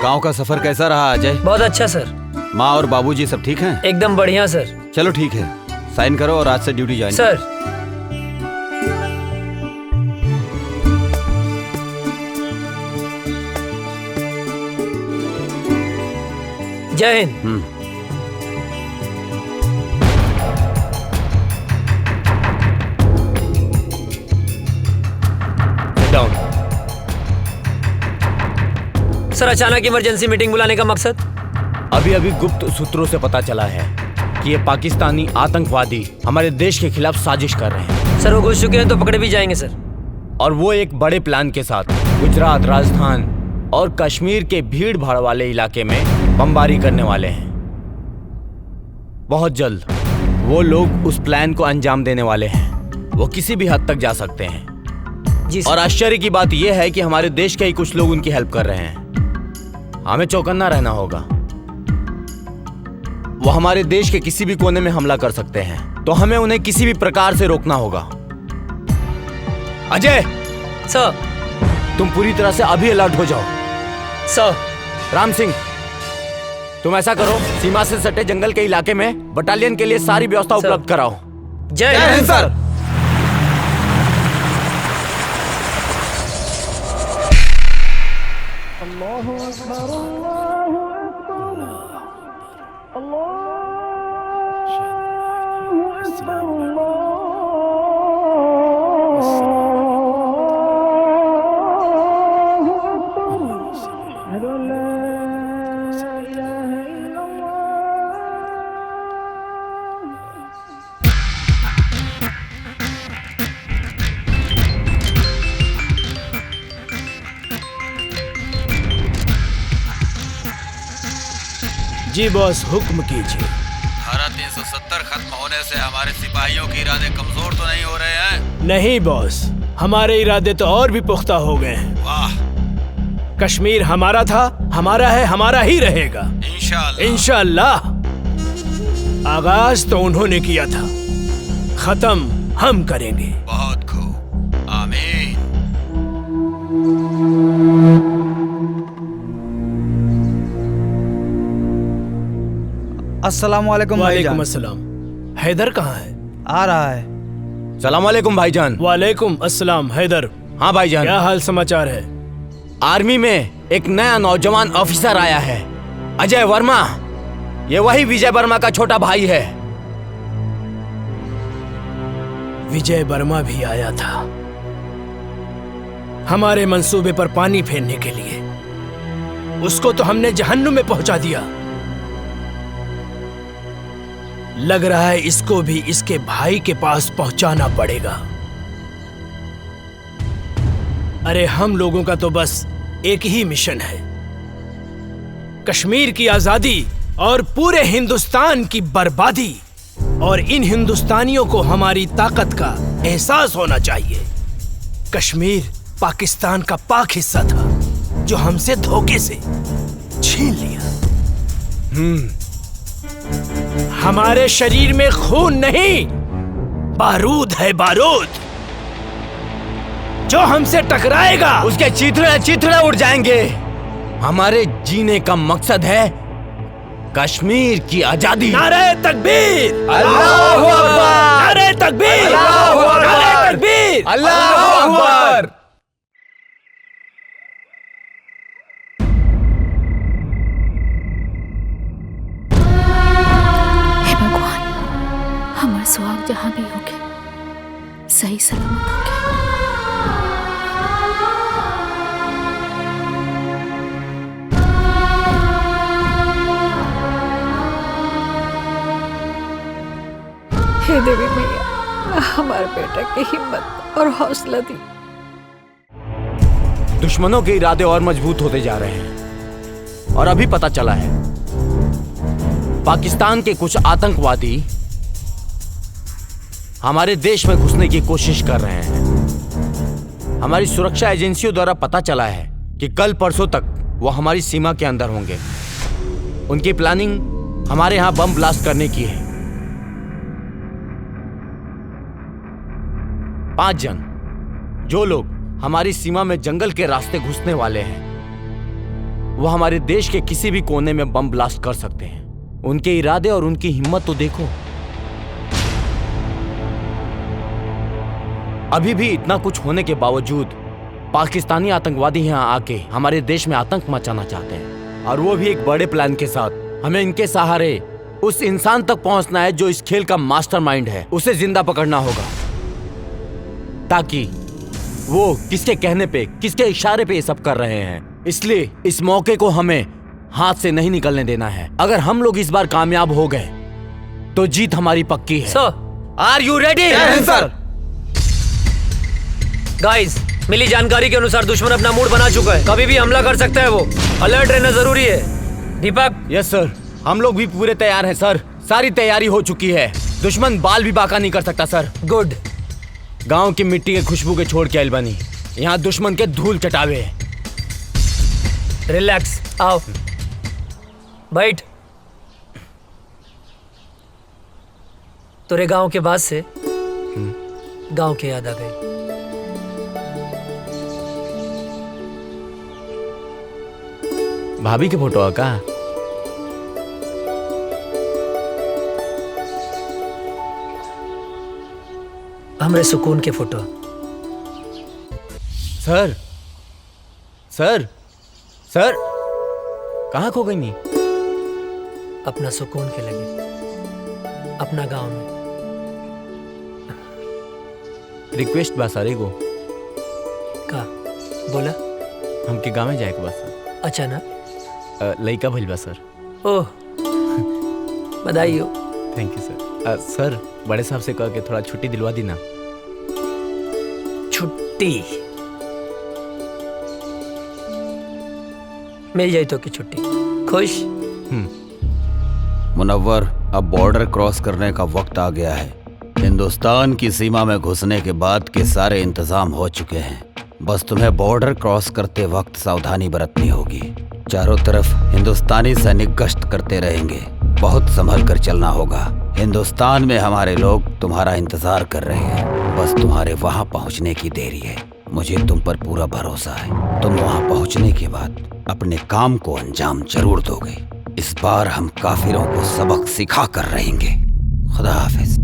गांव का सफर कैसा रहा अजय? बहुत अच्छा सर। माँ और बाबूजी सब ठीक हैं? एकदम बढ़िया सर। चलो ठीक है, साइन करो और आज से ड्यूटी ज्वाइन सर। जय हिंद। डाउन। सर, अचानक इमरजेंसी मीटिंग बुलाने का मकसद? अभी अभी गुप्त सूत्रों से पता चला है कि ये पाकिस्तानी आतंकवादी हमारे देश के खिलाफ साजिश कर रहे हैं। सर, वो घुस चुके हैं तो पकड़े भी जाएंगे सर। और वो एक बड़े प्लान के साथ गुजरात, राजस्थान और कश्मीर के भीड़ भाड़ वाले इलाके में बमबारी करने वाले हैं। बहुत जल्द वो लोग उस प्लान को अंजाम देने वाले हैं। वो किसी भी हद तक जा सकते हैं। जी। और आश्चर्य की बात यह है कि हमारे देश के ही कुछ लोग उनकी हेल्प कर रहे हैं। हमें चौकन्ना रहना होगा। वो हमारे देश के किसी भी कोने में हमला कर सकते हैं, तो हमें उन्हें किसी भी प्रकार से रोकना होगा। अजय सर, तुम पूरी तरह से अभी अलर्ट हो जाओ। सर। राम सिंह, तुम ऐसा करो, सीमा से सटे जंगल के इलाके में बटालियन के लिए सारी व्यवस्था उपलब्ध कराओ। जय हिंद सर। जी बॉस, हुक्म कीजिए। धारा 370 खत्म होने से हमारे सिपाहियों के इरादे कमजोर तो नहीं हो रहे हैं? नहीं बॉस, हमारे इरादे तो और भी पुख्ता हो गए हैं। वाह। कश्मीर हमारा था, हमारा है, हमारा ही रहेगा। इंशाअल्लाह। इंशाअल्लाह। आगाज तो उन्होंने किया था, खत्म हम करेंगे। बहुत खूब, आमीन। अस्सलाम वालेकुम वालेकुम भाईजान। अस्सलाम। हैदर कहाँ है? आ रहा है। सलाम वालेकुम भाईजान। वालेकुम अस्सलाम। हैदर, हाँ भाईजान। क्या हाल समाचार है? आर्मी में एक नया नौजवान ऑफिसर आया है, अजय वर्मा। ये वही विजय वर्मा का छोटा भाई है। विजय वर्मा भी आया था हमारे मंसूबे पर पानी फेरने के लिए। उसको तो हमने जहन्नुम में पहुंचा दिया। लग रहा है इसको भी इसके भाई के पास पहुंचाना पड़ेगा। अरे हम लोगों का तो बस एक ही मिशन है, कश्मीर की आजादी और पूरे हिंदुस्तान की बर्बादी। और इन हिंदुस्तानियों को हमारी ताकत का एहसास होना चाहिए। कश्मीर पाकिस्तान का पाक हिस्सा था जो हमसे धोखे से छीन लिया। हमारे शरीर में खून नहीं, बारूद है, बारूद। जो हमसे टकराएगा उसके चिथड़े उड़ जाएंगे। हमारे जीने का मकसद है कश्मीर की आजादी। नारे तकबीर, अल्लाहू अकबर, नारे तकबीर, अल्लाहू अकबर, नारे तकबीर, अल्लाहू अकबर। हे भगवान, हमारे सुहाग जहां भी होगे सही सलामत होगे। हे देवी मैया, हमारे बेटा की हिम्मत और हौसला दी। दुश्मनों के इरादे और मजबूत होते जा रहे हैं और अभी पता चला है पाकिस्तान के कुछ आतंकवादी हमारे देश में घुसने की कोशिश कर रहे हैं। हमारी सुरक्षा एजेंसियों द्वारा पता चला है कि कल परसों तक वो हमारी सीमा के अंदर होंगे। उनकी प्लानिंग हमारे यहां बम ब्लास्ट करने की है। 5 जन, जो लोग हमारी सीमा में जंगल के रास्ते घुसने वाले हैं, वो हमारे देश के किसी भी कोने में बम ब्लास्ट कर सकते हैं। उनके इरादे और उनकी हिम्मत तो देखो। अभी भी इतना कुछ होने के बावजूद पाकिस्तानी आतंकवादी यहां आके हमारे देश में आतंक मचाना चाहते हैं, और वो भी एक बड़े प्लान के साथ। हमें इनके सहारे उस इंसान तक पहुंचना है जो इस खेल का मास्टरमाइंड है। उसे जिंदा पकड़ना होगा ताकि वो किसके कहने पे, किसके इशारे पे ये सब कर रहे हैं। इसलिए इस मौके को हमें हाथ से नहीं निकलने देना है। अगर हम लोग इस बार कामयाब हो गए तो जीत हमारी पक्की है। सर, आर यू रेडी? सर। गाइस, मिली जानकारी के अनुसार दुश्मन अपना मूड बना चुका है। कभी भी हमला कर सकता है वो। अलर्ट रहना जरूरी है। दीपक? यस सर, हम लोग भी पूरे तैयार हैं सर। सारी तैयारी हो चुकी है। दुश्मन बाल भी बाका नहीं कर सकता सर। गुड। गांव की मिट्टी के खुशबू के छोड़ के आइल बनी। यहाँ दुश्मन के धूल चटावे। रिलैक्स, आओ बैठ। तुरे गांव के बाद से गांव की याद आ गई। भाभी के फोटो का? हमरे सुकून के फोटो। सर सर सर, कहाँ खो गई? नहीं, अपना सुकून के लगे, अपना गांव में। रिक्वेस्ट बा सर एगो। का बोला? हमके गाँव में जाए के बा सर। अच्छा ना? लइका भइल बा सर। ओह, बधाई हो। थैंक यू सर। सर, बड़े साहब से कह के थोड़ा छुट्टी दिलवा दी ना। छुट्टी मिल जाए तो की छुट्टी। खुश? मुनव्वर, अब बॉर्डर क्रॉस करने का वक्त आ गया है। हिंदुस्तान की सीमा में घुसने के बाद के सारे इंतजाम हो चुके हैं। बस तुम्हें बॉर्डर क्रॉस करते वक्त सावधानी बरतनी होगी। चारों तरफ हिंदुस्तानी सैनिक गश्त करते रहेंगे। बहुत संभल कर चलना होगा। हिंदुस्तान में हमारे लोग तुम्हारा इंतजार कर रहे हैं, बस तुम्हारे वहां पहुंचने की देरी है। मुझे तुम पर पूरा भरोसा है, तुम वहां पहुंचने के बाद अपने काम को अंजाम जरूर दोगे। इस बार हम काफिरों को सबक सिखा कर रहेंगे। खुदा हाफिज।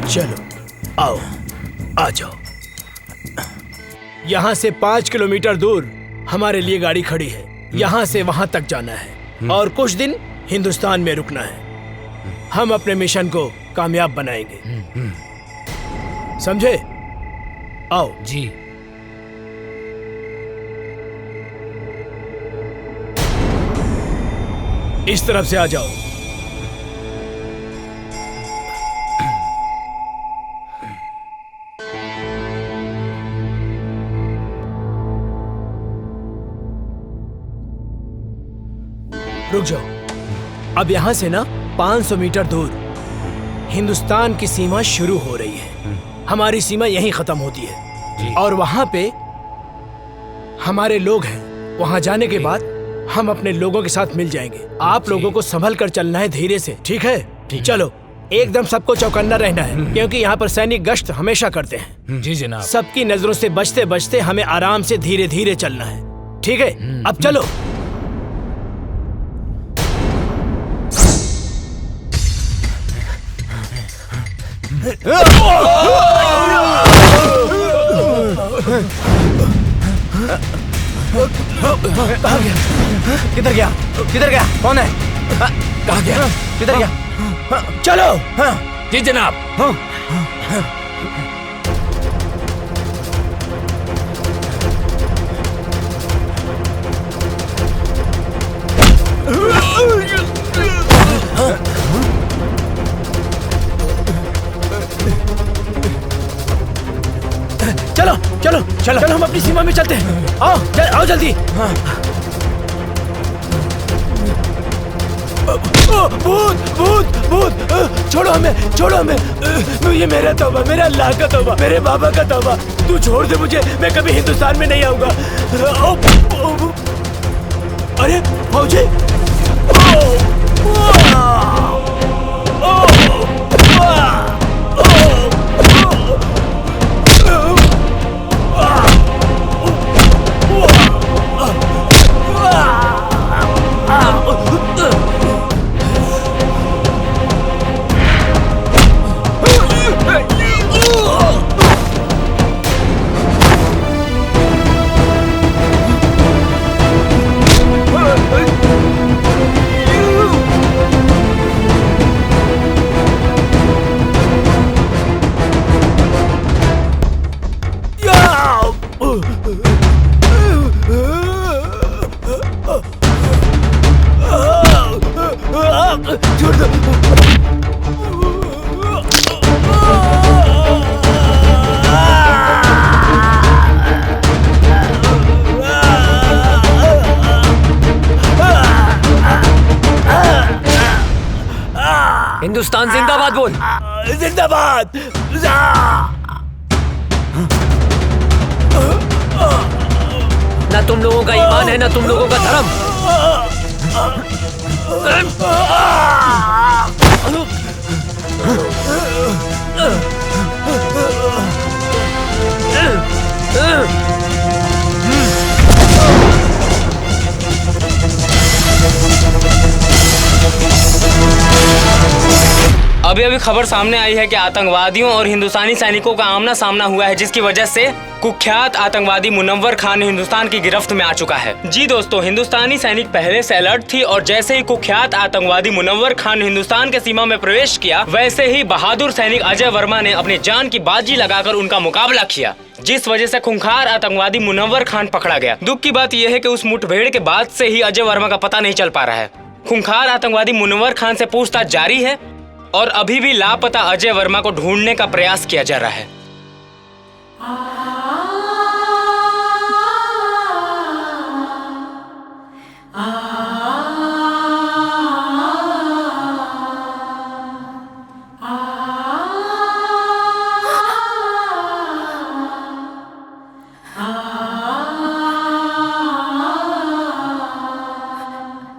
चलो आओ, आ जाओ। यहाँ से 5 किलोमीटर दूर हमारे लिए गाड़ी खड़ी है। यहाँ से वहां तक जाना है और कुछ दिन हिंदुस्तान में रुकना है। हम अपने मिशन को कामयाब बनाएंगे, समझे? आओ जी। इस तरफ से आ जाओ। रुक जाओ। अब यहाँ से ना 500 मीटर दूर हिंदुस्तान की सीमा शुरू हो रही है। हमारी सीमा यहीं खत्म होती है और वहां पे हमारे लोग हैं। वहां जाने के बाद हम अपने लोगों के साथ मिल जाएंगे। आप लोगों को संभल कर चलना है, धीरे से, ठीक है? चलो, एकदम सबको चौकन्ना रहना है क्योंकि यहाँ पर सैनिक गश्त हमेशा करते हैं। जी जनाब। सबकी नजरों से बचते बचते हमें आराम से धीरे धीरे चलना है, ठीक है? अब चलो। कहाँ गया? किधर गया? किधर गया? कौन है? कहाँ गया? किधर गया? चलो। जी जनाब। चलो चलो चलो चलो, हम अपनी सीमा में चलते हैं। आओ आओ जल्दी। भूत भूत भूत, छोड़ो हमें, छोड़ो हमें। ये मेरा तौबा, मेरा अल्लाह का तौबा, मेरे बाबा का तौबा। तू छोड़ दे मुझे, मैं कभी हिंदुस्तान में नहीं आऊंगा। अरे फौजी, हिंदुस्तान जिंदाबाद बोल। जिंदाबाद। ना तुम लोगों का ईमान है ना तुम लोगों का धर्म। अभी अभी खबर सामने आई है कि आतंकवादियों और हिंदुस्तानी सैनिकों का आमना सामना हुआ है, जिसकी वजह से कुख्यात आतंकवादी मुनव्वर खान हिंदुस्तान की गिरफ्त में आ चुका है। जी दोस्तों, हिंदुस्तानी सैनिक पहले से अलर्ट थी और जैसे ही कुख्यात आतंकवादी मुनव्वर खान हिंदुस्तान के सीमा में प्रवेश किया, वैसे ही बहादुर सैनिक अजय वर्मा ने अपनी जान की बाजी लगाकर उनका मुकाबला किया, जिस वजह से खूंखार आतंकवादी मुनव्वर खान पकड़ा गया। दुख की बात यह है कि उस मुठभेड़ के बाद से ही अजय वर्मा का पता नहीं चल पा रहा है। खूंखार आतंकवादी मुनव्वर खान से पूछताछ जारी है और अभी भी लापता अजय वर्मा को ढूंढने का प्रयास किया जा रहा है।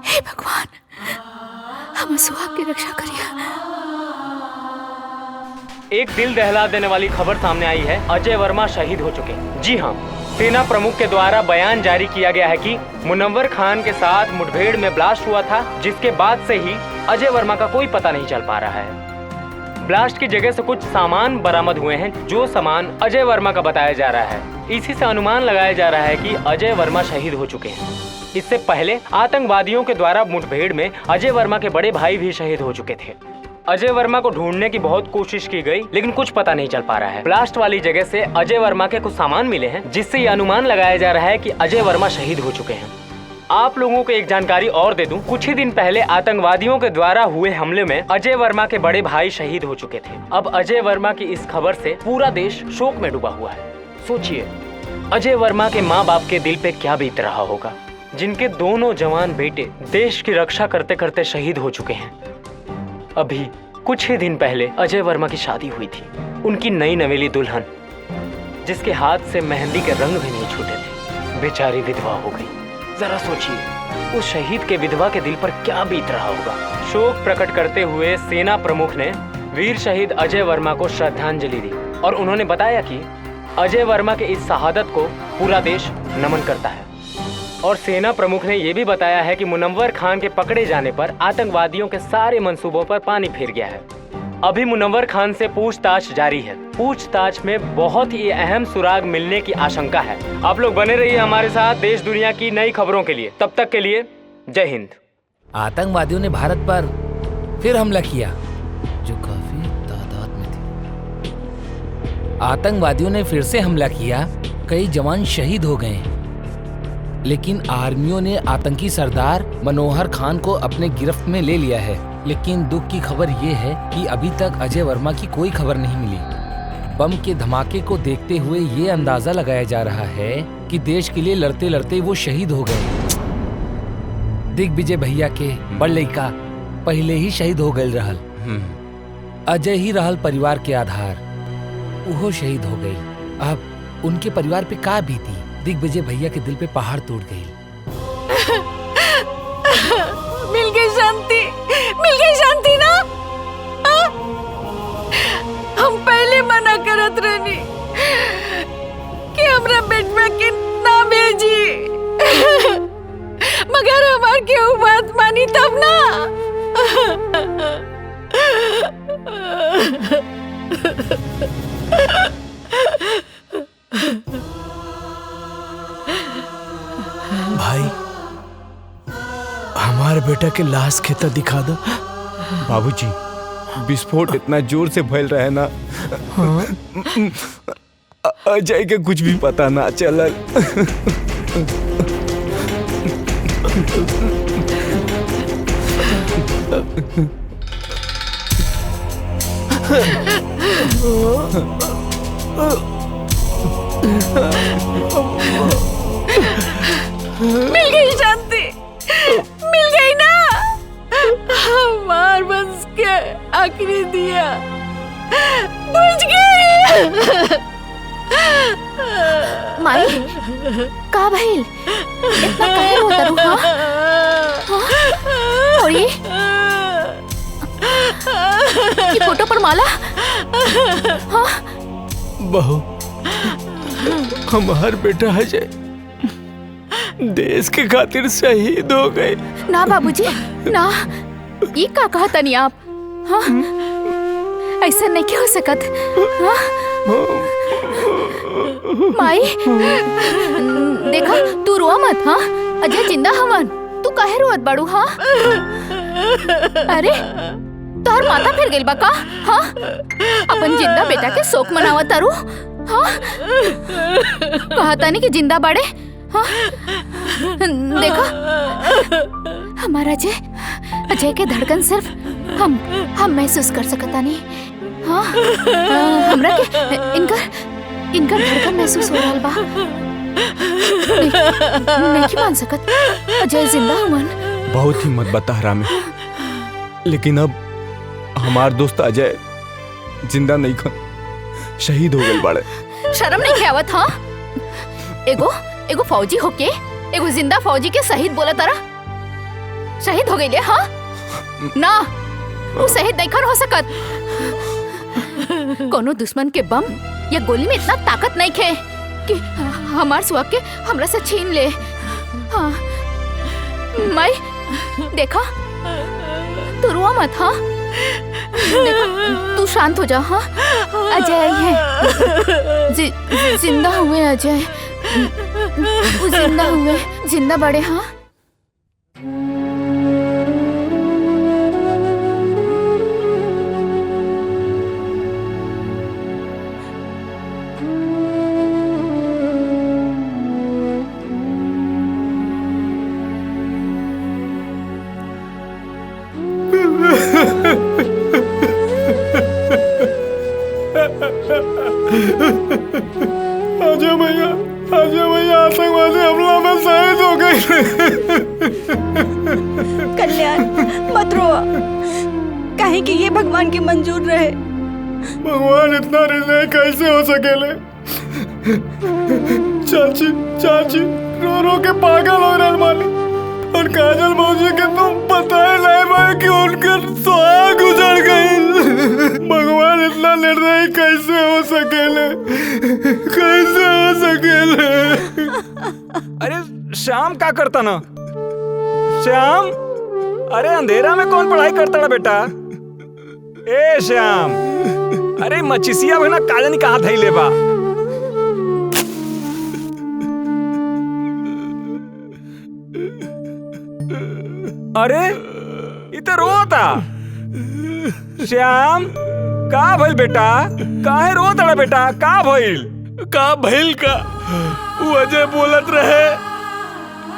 हे भगवान, हम सुहाग की रक्षा करिए। एक दिल दहला देने वाली खबर सामने आई है, अजय वर्मा शहीद हो चुके। जी हाँ, सेना प्रमुख के द्वारा बयान जारी किया गया है कि मुनव्वर खान के साथ मुठभेड़ में ब्लास्ट हुआ था, जिसके बाद से ही अजय वर्मा का कोई पता नहीं चल पा रहा है। ब्लास्ट की जगह से कुछ सामान बरामद हुए हैं, जो सामान अजय वर्मा का बताया जा रहा है। इसी से अनुमान लगाया जा रहा है कि अजय वर्मा शहीद हो चुके हैं। इससे पहले आतंकवादियों के द्वारा मुठभेड़ में अजय वर्मा के बड़े भाई भी शहीद हो चुके थे। अजय वर्मा को ढूंढने की बहुत कोशिश की गई, लेकिन कुछ पता नहीं चल पा रहा है। ब्लास्ट वाली जगह से अजय वर्मा के कुछ सामान मिले हैं, जिससे ये अनुमान लगाया जा रहा है कि अजय वर्मा शहीद हो चुके हैं। आप लोगों को एक जानकारी और दे दूं, कुछ ही दिन पहले आतंकवादियों के द्वारा हुए हमले में अजय वर्मा के बड़े भाई शहीद हो चुके थे। अब अजय वर्मा की इस खबर से पूरा देश शोक में डूबा हुआ है। सोचिए, अजय वर्मा के माँ बाप के दिल पे क्या बीत रहा होगा, जिनके दोनों जवान बेटे देश की रक्षा करते करते शहीद हो चुके हैं। अभी कुछ ही दिन पहले अजय वर्मा की शादी हुई थी। उनकी नई नवेली दुल्हन, जिसके हाथ से मेहंदी के रंग भी नहीं छूटे थे, बेचारी विधवा हो गई। जरा सोचिए, उस शहीद के विधवा के दिल पर क्या बीत रहा होगा। शोक प्रकट करते हुए सेना प्रमुख ने वीर शहीद अजय वर्मा को श्रद्धांजलि दी और उन्होंने बताया कि अजय वर्मा के इस शहादत को पूरा देश नमन करता है। और सेना प्रमुख ने यह भी बताया है कि मुनव्वर खान के पकड़े जाने पर आतंकवादियों के सारे मंसूबों पर पानी फिर गया है। अभी मुनव्वर खान से पूछताछ जारी है। पूछताछ में बहुत ही अहम सुराग मिलने की आशंका है। आप लोग बने रहिए हमारे साथ देश दुनिया की नई खबरों के लिए। तब तक के लिए जय हिंद। आतंकवादियों ने भारत पर फिर हमला किया, जो काफी तादाद में थे। आतंकवादियों ने फिर से हमला किया, कई जवान शहीद हो गए, लेकिन आर्मियों ने आतंकी सरदार मनोहर खान को अपने गिरफ्त में ले लिया है। लेकिन दुख की खबर ये है कि अभी तक अजय वर्मा की कोई खबर नहीं मिली। बम के धमाके को देखते हुए ये अंदाजा लगाया जा रहा है कि देश के लिए लड़ते लड़ते वो शहीद हो गए। दिग्विजय भैया के बड़ लड़का पहले ही शहीद हो गए रहल। अजय ही रहल परिवार के आधार, वो शहीद हो गई। अब उनके परिवार पे का बीती। दिग्विजय भैया के दिल पे पहाड़ टूट गई। मिल गई शांति, मिल गई शांति ना। हम पहले मना करत रहनी कि हमरा बेटवा के ना भेजी, मगर हमार केहू बात मानी तब ना। भाई, हमारे बेटा के लाश खेता दिखा दो। बाबूजी, विस्फोट इतना जोर से फैल रहा है ना, अजय के कुछ भी पता ना चलल। मिल गई शांति, मिल गई ना। हमार बस के आखिरी दिया बुझ गई। माई का भइल इतना काहे रोता रू? और ये फोटो पर माला? हाँ बहू, हमार बेटा अजय देश के खातिर शहीद हो गए। ना बाबूजी ना, ये का कहा तनी आप? हाँ ऐसा नहीं क्यों हो सकत? हाँ? माई देखा तू रोआ मत। हाँ अजय जिंदा हवन, तू काहे रोत बाड़ू? हाँ अरे तोहर माथा फिर गइल बा का? हाँ अपन जिंदा बेटा के शोक मनावत तारू? हाँ कहा तानी कि जिंदा बाड़े? हाँ देखा हमारा अजय के धड़कन सिर्फ हम महसूस कर सकता नहीं। हाँ हमरा के इनका धड़कन महसूस हो रहा बा। नहीं मान सकत अजय जिंदा हुवन। बहुत हिम्मत बा तहरा में, लेकिन अब हमार दोस्त अजय जिंदा नहीं खन, शहीद हो गए बाड़े। शर्म नहीं आवत? हाँ एगो फौजी होके एगो जिंदा फौजी के शहीद बोला तारा? शहीद हो गई? हाँ ना वो शहीद नहीं खन हो सकत। कोनो दुश्मन के बम या गोली में इतना ताकत नहीं खे कि हमार सुहाग के हमरा से छीन ले। हाँ माई देखा तू रुआ मत। हाँ देखा तू शांत हो जा। हाँ अजय है जिंदा हुए। अजय वो जिंदा हुए, जिंदा बड़े। हाँ अजय भैया आतंकवादी हमला में शहीद हो गए। कल्याण मत रो, कहे कि ये भगवान की मंजूर रहे। भगवान इतना निर्दय कैसे हो सकेले? चाची रो रो के पागल हो रहे मालिक। और काजल मौजी के तुम पता ही नहीं भाई कि उनके सुहाग उजड़ गई। भगवान इतना निर्दयी कैसे हो सकेले? कैसे हो सकेले? अरे श्याम का करता ना? श्याम अरे अंधेरा में कौन पढ़ाई करता ना बेटा? ए श्याम अरे मचिसिया बना काजनी कहाँ धैले बा? अरे इते रोता। श्याम का भइल बेटा? काहे रोता बेटा? का भइल? का भइल का? वो अजय बोलत रहे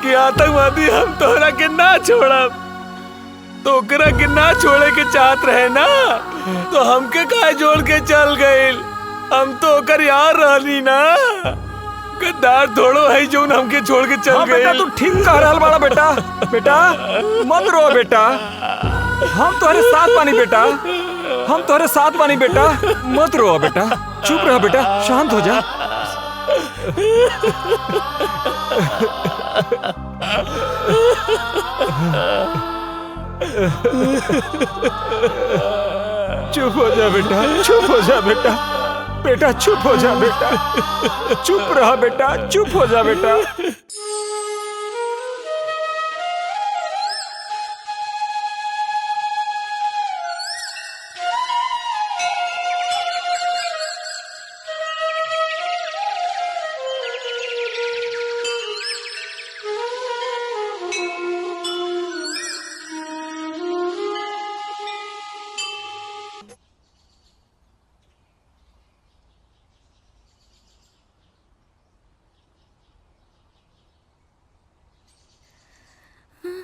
कि आतंकवादी हम तोहरा के ना छोड़ब, तो ओकरा के ना छोड़े के चाहत रहे ना, तो हमके काहे जोड़ के चल गइल? हम तो ओकर यार रहनी ना। गद्दार थोड़ो है जो हमके छोड़ के चल गए। बेटा तू ठीक कह रहा बड़ा बेटा। बेटा मत रो बेटा, हम तुम्हारे साथ बानी बेटा, हम तुम्हारे साथ बानी बेटा। मत रो बेटा, चुप रह बेटा, शांत हो जा। चुप हो जा बेटा, चुप हो जा बेटा। बेटा चुप हो जा बेटा, चुप रहा बेटा, चुप हो जा बेटा।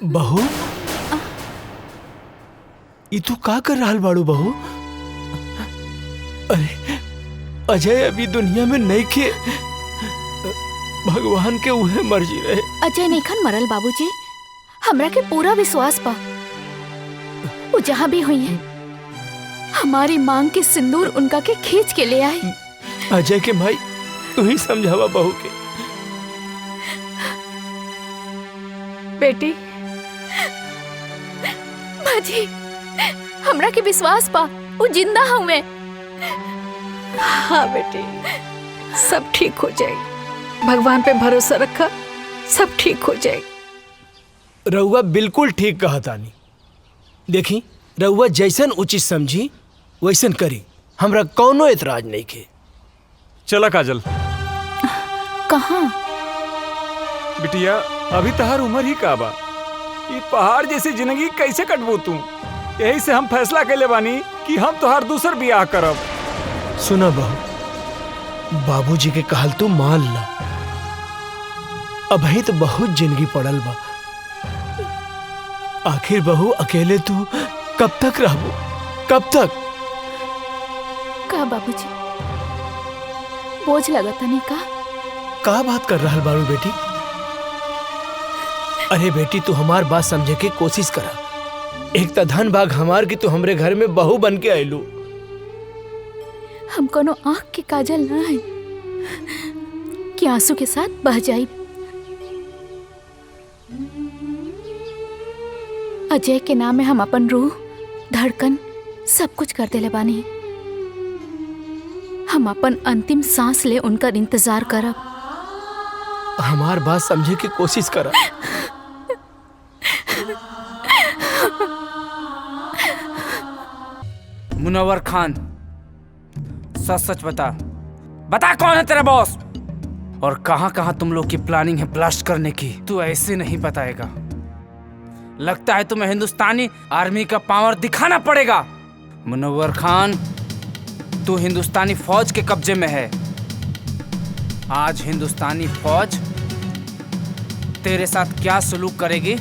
बहू ई तू का कर रहा बाड़ू बहू? अरे अजय अभी दुनिया में नहीं के, भगवान के उहे मर्जी रहे। अजय नहीं खन मरल बाबूजी, हमरा के पूरा विश्वास बा वो जहाँ भी हुई है हमारी मांग के सिंदूर उनका के खींच के ले आई। अजय के भाई तू ही समझावा बहू के। बेटी माँ जी, हमरा के विश्वास पा वो जिंदा हुए। हाँ बेटी, सब ठीक हो जाएगी। भगवान पे भरोसा रखा, सब ठीक हो जाएगी। रउआ बिल्कुल ठीक कहा तानी। देखी रउआ जैसन उचित समझी वैसन करी, हमरा कौनो एतराज नहीं के। चला काजल। कहाँ? बिटिया अभी तहार उम्र ही का बा, ये पहाड़ जैसी जिंदगी कैसे कटबू तू? यही से हम फैसला कैले बानी कि हम तोहार दूसर बियाह करब। सुना बहू, बाबूजी के कहल तू मान ला। अभी तो बहुत जिंदगी पड़ल बा। आखिर बहू अकेले तू कब तक रहबू? कब तक? का बाबूजी बोझ लगता नहीं का? का बात कर रहा बारू बेटी? अरे बेटी तू हमार बात समझे के कोशिश करा। एक त धन भाग हमार की तू हमरे घर में बहू बन के आयलू। हम कोनो आँख के काजल ना है कि आंसू के साथ बह जाई। अजय के नाम में हम अपन रूह, धड़कन सब कुछ कर देले बानी। हम अपन अंतिम सांस ले उनका इंतजार करब। हमार बात समझे की कोशिश करा। मुनव्वर खान, सच सच बता, बता कौन है तेरा बॉस और कहां कहां तुम लोग की प्लानिंग है ब्लास्ट करने की? तू ऐसे नहीं बताएगा। लगता है तुम्हें हिंदुस्तानी आर्मी का पावर दिखाना पड़ेगा। मुनव्वर खान, तू हिंदुस्तानी फौज के कब्जे में है। आज हिंदुस्तानी फौज तेरे साथ क्या सलूक करेगी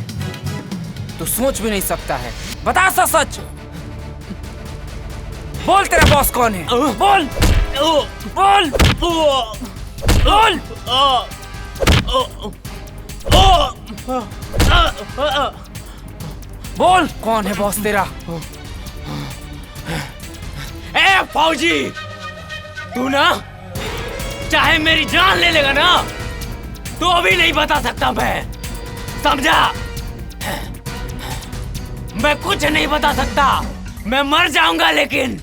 तू सोच भी नहीं सकता है। बता सच सच, बोल तेरा बॉस कौन है? बोल बोल बोल। बोल कौन है बॉस तेरा? ए फौजी, तू ना चाहे मेरी जान ले लेगा ना, तो अभी नहीं बता सकता मैं, समझा? मैं कुछ नहीं बता सकता। मैं मर जाऊंगा लेकिन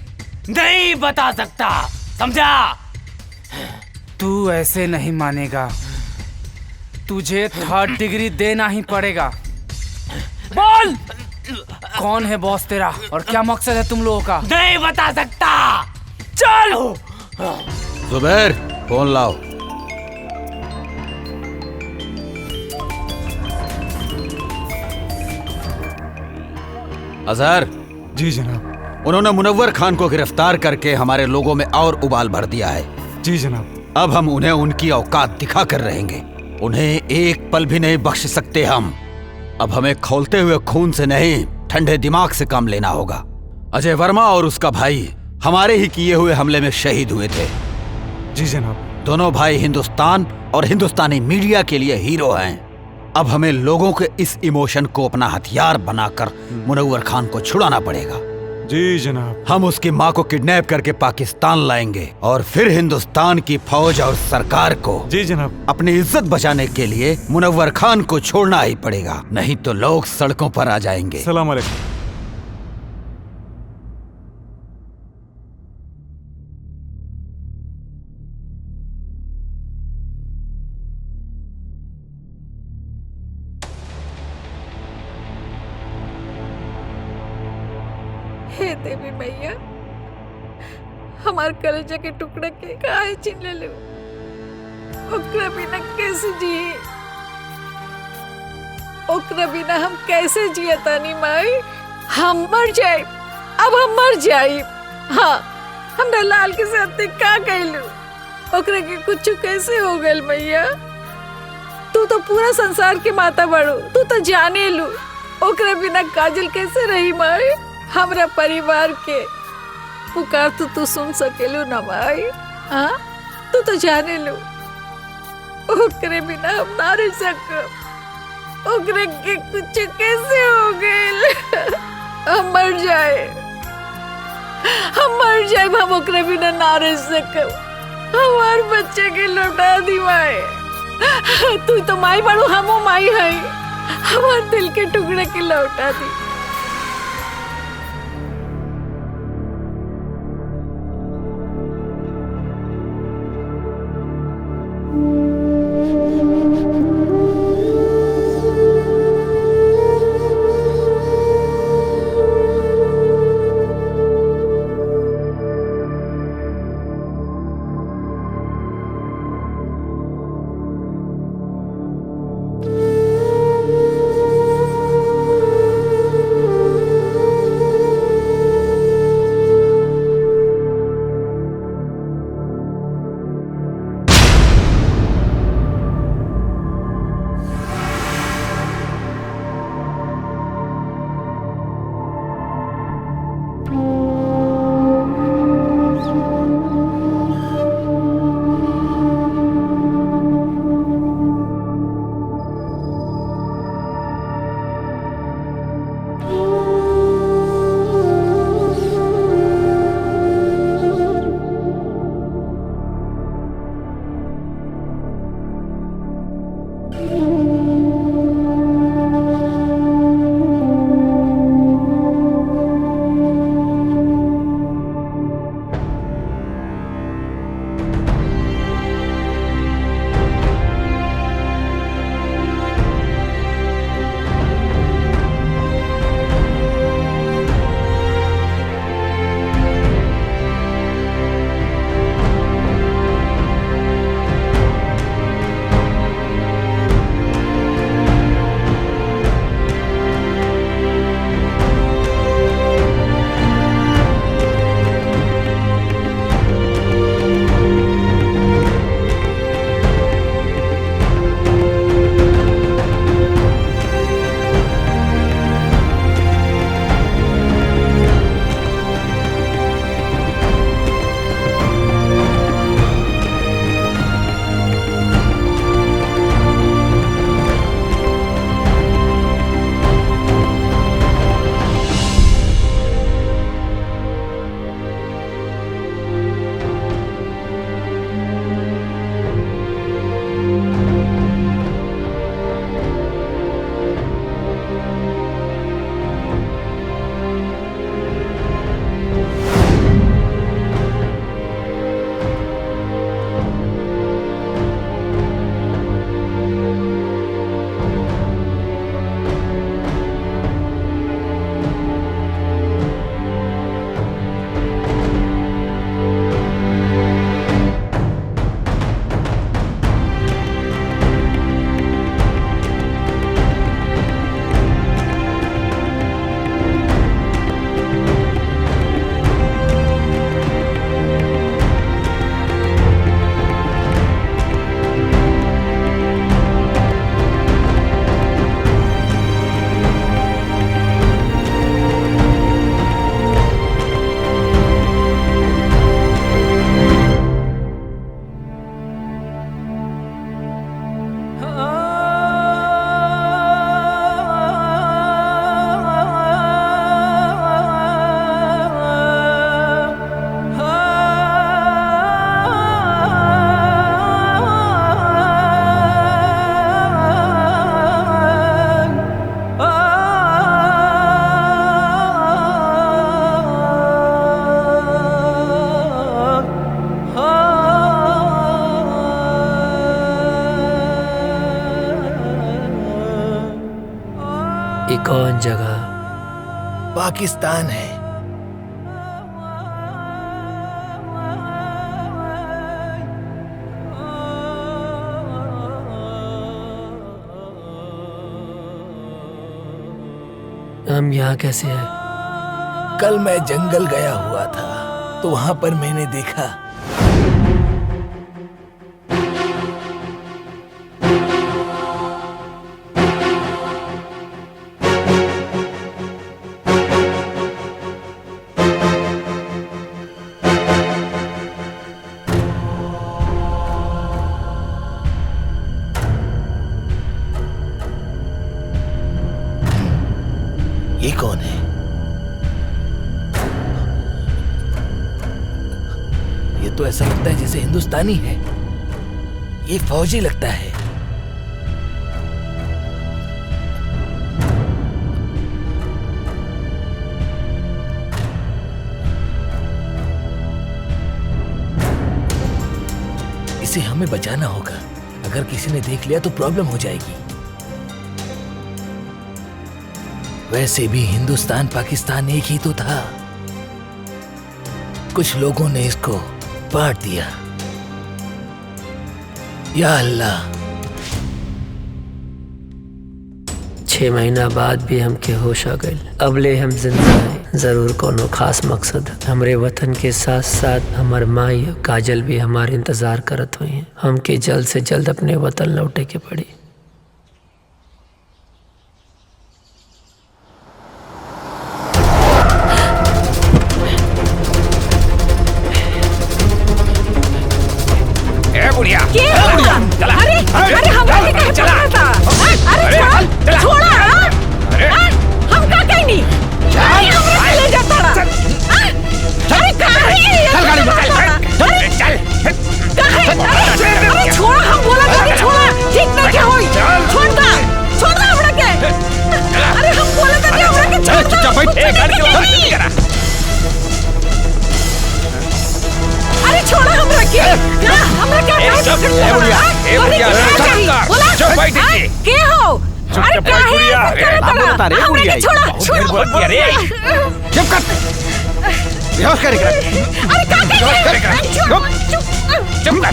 नहीं बता सकता, समझा? तू ऐसे नहीं मानेगा, तुझे 3rd डिग्री देना ही पड़ेगा। बोल कौन है बॉस तेरा और क्या मकसद है तुम लोगों का? नहीं बता सकता। चल जुबैर, फोन लाओ। अजहर। जी जनाब। उन्होंने मुनव्वर खान को गिरफ्तार करके हमारे लोगों में और उबाल भर दिया है। जी जनाब। अब हम उन्हें उनकी औकात दिखा कर रहेंगे। उन्हें एक पल भी नहीं बख्श सकते हम। अब हमें खौलते हुए खून से नहीं, ठंडे दिमाग से काम लेना होगा। अजय वर्मा और उसका भाई हमारे ही किए हुए हमले में शहीद हुए थे। जी जनाब। दोनों भाई हिंदुस्तान और हिंदुस्तानी मीडिया के लिए हीरो हैं। अब हमें लोगों के इस इमोशन को अपना हथियार बनाकर मुनव्वर खान को छुड़ाना पड़ेगा। जी जनाब। हम उसकी माँ को किडनैप करके पाकिस्तान लाएंगे और फिर हिंदुस्तान की फौज और सरकार को, जी जनाब, अपनी इज्जत बचाने के लिए मुनव्वर खान को छोड़ना ही पड़ेगा, नहीं तो लोग सड़कों पर आ जाएंगे। सलाम अलैकुम। हे देवी मैया, हमार कलेजा के टुकड़े के काहे छीन ले लो। ओकरा बिना कैसे जिए? ओकरा बिना हम कैसे जिए तानी माई? हम मर जाए, अब हम मर जाए। हाँ, हमरा लाल के साथ का कहलू? ओकरा के कुछ कैसे हो गल मैया? तू तो पूरा संसार के माता बड़ो, तू तो जाने लू। ओकरा बिना काजल कैसे रही माई? हमरा परिवार के पुकार तो तू सुन सकेलू ना माई? हाँ, तू तो जाने लू। ओकरे बिना हम ना रह सकब। ओकरे के कुछ कैसे हो गए? हम मर जाए, हम मर जाए, हम ओकरे बिना ना रह सकब। हमार बच्चे के लौटा दी माए। तू तो माई बड़ू, हमो माई है। हमार दिल के टुकड़े के लौटा दी। ये कौन जगह? पाकिस्तान है। हम यहाँ कैसे हैं? कल मैं जंगल गया हुआ था तो वहां पर मैंने देखा ये कौन है? तो ऐसा लगता है जैसे हिंदुस्तानी है। ये फौजी लगता है। इसे हमें बचाना होगा। अगर किसी ने देख लिया तो प्रॉब्लम हो जाएगी। वैसे भी हिंदुस्तान पाकिस्तान एक ही तो था। कुछ लोगों ने इसको बांट दिया। या अल्लाह। 6 महीना बाद भी हमके होश आ गए। अब ले हम जिंदा हैं। जरूर कोनो खास मकसद है। हमरे वतन के साथ साथ हमार माई और काजल भी हमारे इंतजार करत हुई हैं। हमके जल्द से जल्द अपने वतन लौटे के पड़ी। बुढ़िया चला। अरे हमरा के कहे चला था। अरे छोड़ा। हम का कहीं नहीं। हमरा ले जाता रहा। अरे कहां है? चल गाड़ी में चल। अरे छोड़ा। हम बोला था कि छोड़ा। ठीक नहीं क्या होई? छोड़ दे हमरा के। अरे हम बोला था कि हमरा के छोड़। चुपचाप बैठ। ए गाड़ी के बाहर करा। अरे छोड़ा हमरा के। ना हमरा क्या है? ए बुढ़िया चुप बैठ के हो। अरे क्या है? अब बता रे बुढ़िया। छोड़ा रे चुप कर। बेहोश कर। अरे क्या कर? चुप कर।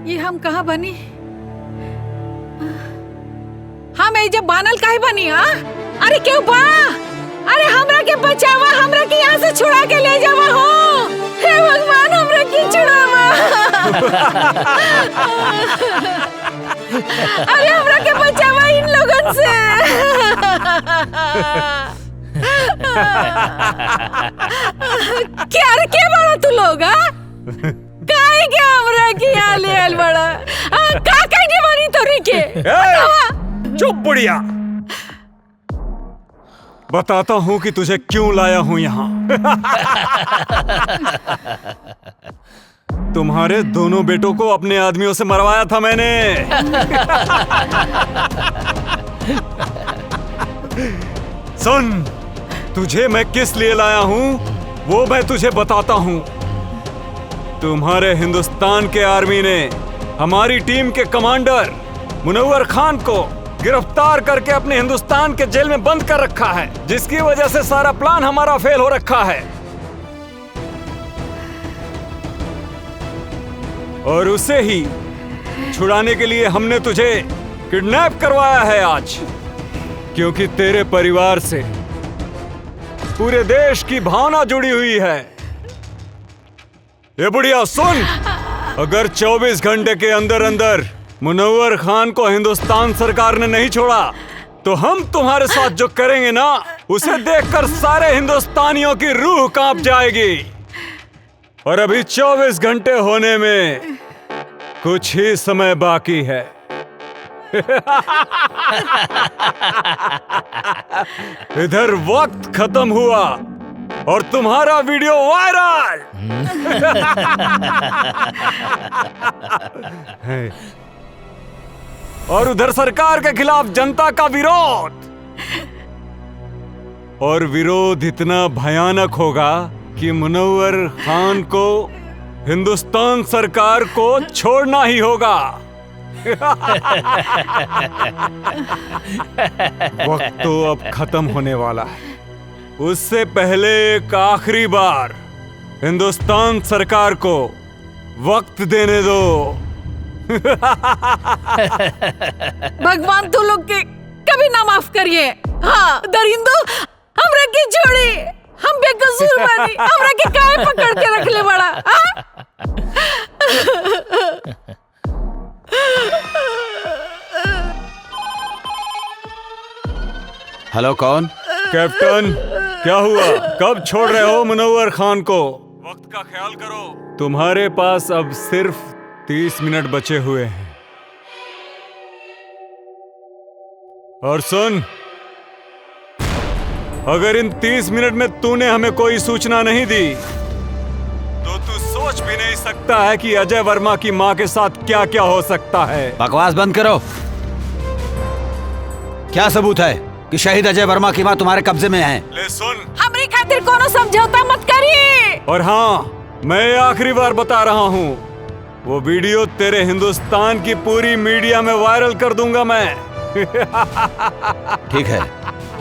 ये हम कहाँ बनी? हम जब बानल काहे बनी? अरे क्यों बा? अरे हमरा के बचावा। हमरा के यहाँ से छुड़ा के ले जावा हो। हे भगवान हमरा के छुड़ावा। अरे हमरा के बचावा इन लोगन से। क्या रे क्या बड़ा तू लोग? काहे के हमरा के यहाँ ले आल बड़ा? का कहने वाली तोरी के? चुप बुढ़िया। बताता हूँ कि तुझे क्यों लाया हूँ यहाँ। तुम्हारे दोनों बेटों को अपने आदमियों से मरवाया था मैंने। सुन, तुझे मैं किस लिए लाया हूँ वो मैं तुझे बताता हूँ। तुम्हारे हिंदुस्तान के आर्मी ने हमारी टीम के कमांडर मुनव्वर खान को गिरफ्तार करके अपने हिंदुस्तान के जेल में बंद कर रखा है, जिसकी वजह से सारा प्लान हमारा फेल हो रखा है। और उसे ही छुड़ाने के लिए हमने तुझे किडनैप करवाया है आज, क्योंकि तेरे परिवार से पूरे देश की भावना जुड़ी हुई है। ये बुढ़िया सुन, अगर 24 घंटे के अंदर अंदर मुनव्वर खान को हिंदुस्तान सरकार ने नहीं छोड़ा तो हम तुम्हारे साथ जो करेंगे ना, उसे देखकर सारे हिंदुस्तानियों की रूह कांप जाएगी। और अभी 24 घंटे होने में कुछ ही समय बाकी है। इधर वक्त खत्म हुआ और तुम्हारा वीडियो वायरल। और उधर सरकार के खिलाफ जनता का विरोध। और विरोध इतना भयानक होगा कि मुनव्वर खान को हिंदुस्तान सरकार को छोड़ना ही होगा। वक्त तो अब खत्म होने वाला है। उससे पहले एक आखिरी बार हिंदुस्तान सरकार को वक्त देने दो। भगवान तू लोग के कभी ना माफ करिए। हाँ दरिंदो, हमरा के छोड़ी, हम बेकसूर बानी, हमरा के काहे पकड़ के रख ले बड़ा? हेलो, कौन? कैप्टन, क्या हुआ? कब छोड़ रहे हो मुनव्वर खान को? वक्त का ख्याल करो। तुम्हारे पास अब सिर्फ 30 मिनट बचे हुए हैं। और सुन, अगर इन 30 मिनट में तूने हमें कोई सूचना नहीं दी तो तू सोच भी नहीं सकता है कि अजय वर्मा की मां के साथ क्या क्या हो सकता है। बकवास बंद करो। क्या सबूत है कि शहीद अजय वर्मा की मां तुम्हारे कब्जे में है? ले सुन, हमरी खातिर कोनो समझौता मत करिए। और हाँ, मैं आखिरी बार बता रहा हूँ, वो वीडियो तेरे हिंदुस्तान की पूरी मीडिया में वायरल कर दूंगा मैं। ठीक है,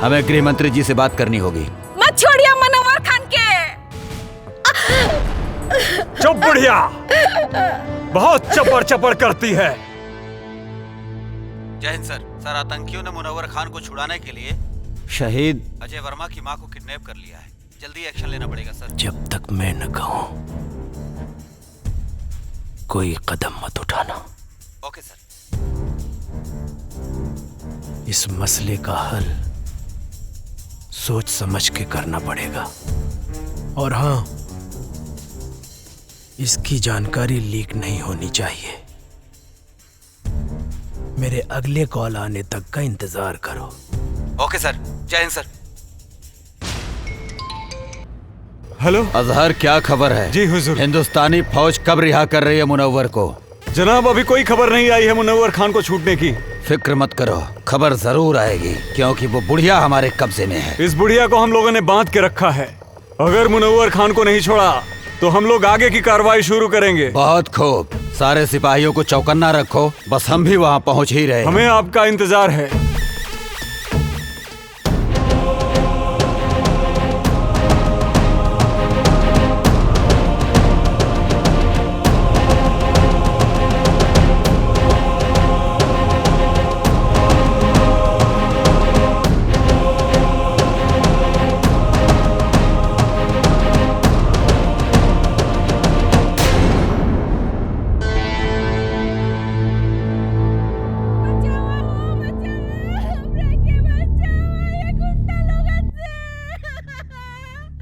हमें गृह मंत्री जी से बात करनी होगी। मत छोड़िए मुनव्वर खान के। चुप बुढ़िया, बहुत चपड़ चपड़ करती है। जय हिंद सर। सर, आतंकियों ने मुनव्वर खान को छुड़ाने के लिए शहीद अजय वर्मा की मां को किडनैप कर लिया है। जल्दी एक्शन लेना पड़ेगा सर। जब तक मैं न कहूं कोई कदम मत उठाना। ओके सर। इस मसले का हल सोच समझ के करना पड़ेगा। और हाँ, इसकी जानकारी लीक नहीं होनी चाहिए। मेरे अगले कॉल आने तक का इंतजार करो। ओके सर। जय हिंद सर। हेलो अजहर, क्या खबर है? जी हुजूर। हिंदुस्तानी फौज कब रिहा कर रही है मुनव्वर को? जनाब, अभी कोई खबर नहीं आई है मुनव्वर खान को छूटने की। फिक्र मत करो, खबर जरूर आएगी, क्योंकि वो बुढ़िया हमारे कब्जे में है। इस बुढ़िया को हम लोगों ने बांध के रखा है। अगर मुनव्वर खान को नहीं छोड़ा तो हम लोग आगे की कार्रवाई शुरू करेंगे। बहुत खूब, सारे सिपाहियों को चौकन्ना रखो, बस हम भी वहाँ पहुँच ही रहे। हमें आपका इंतजार है।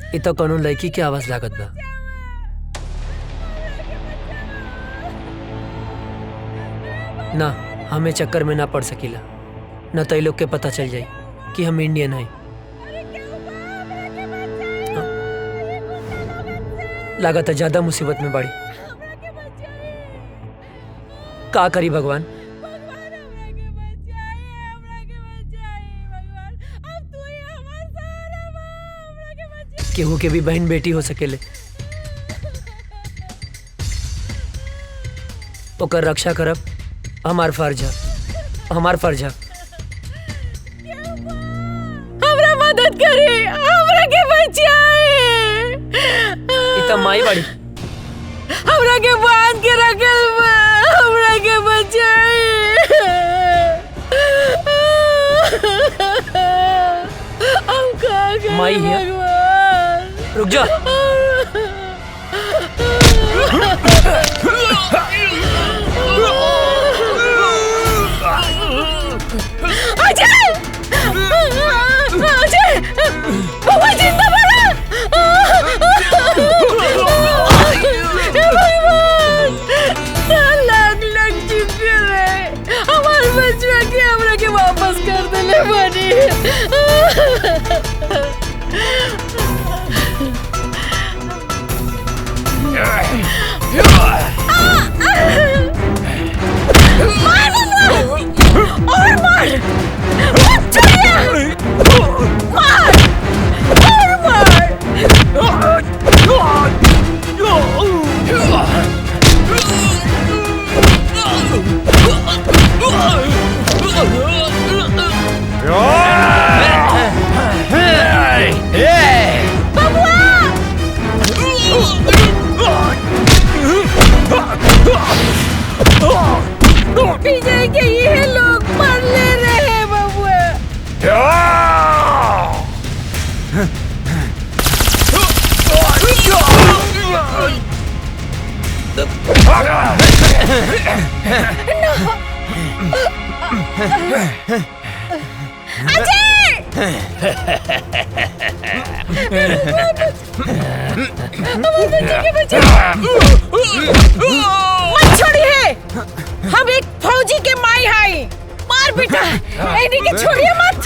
इ तो कोनो लड़की की आवाज लागत बा। ना, हमें चक्कर में ना पड़ सकीला, न तो लोग के पता चल जाए कि हम इंडियन हैं। लागत है ज्यादा मुसीबत में बाड़ी। का करी भगवान? केहू के भी बहन बेटी हो सकेले, ओकर रक्षा करब हमार फर्ज है, हमार फर्ज है। हमरा मदद करे, हमरा के बचाए। इतना माई बाड़ी, हमरा के बांध के रखल बा, हमरा के बचाए। हम का करें माई है। रुक जा। अजय! अजय! बाबा जिंदा बड़ा! लाख शुक्र है, हमारे बच्चा के हमरा के वापस कर देले बानी। और मार! मत छोड़िए! मार! और मत छोड़िए, हम एक फौजी के माई हाई। मार बेटा, इन्हीं के छोड़िए मत।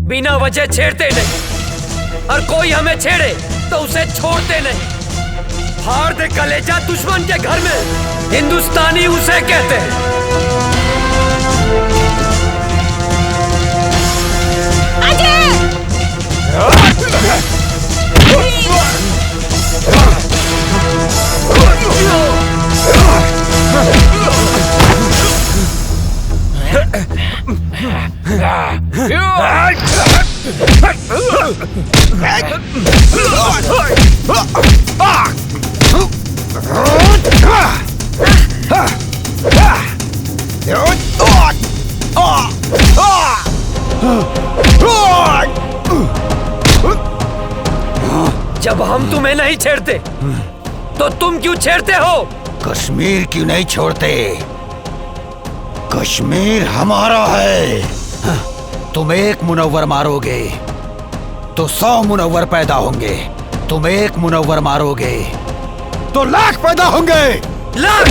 बिना वजह छेड़ते नहीं, और कोई हमें छेड़े तो उसे छोड़ते नहीं। फाड़ दे कलेजा दुश्मन के घर में, हिंदुस्तानी उसे कहते हैं। जब हम तुम्हें नहीं छेड़ते तो तुम क्यों छेड़ते हो? कश्मीर क्यों नहीं छोड़ते? कश्मीर हमारा है। तुम एक मुनव्वर मारोगे तो 100 मुनव्वर पैदा होंगे। तुम एक मुनव्वर मारोगे तो लाख पैदा होंगे। लाख!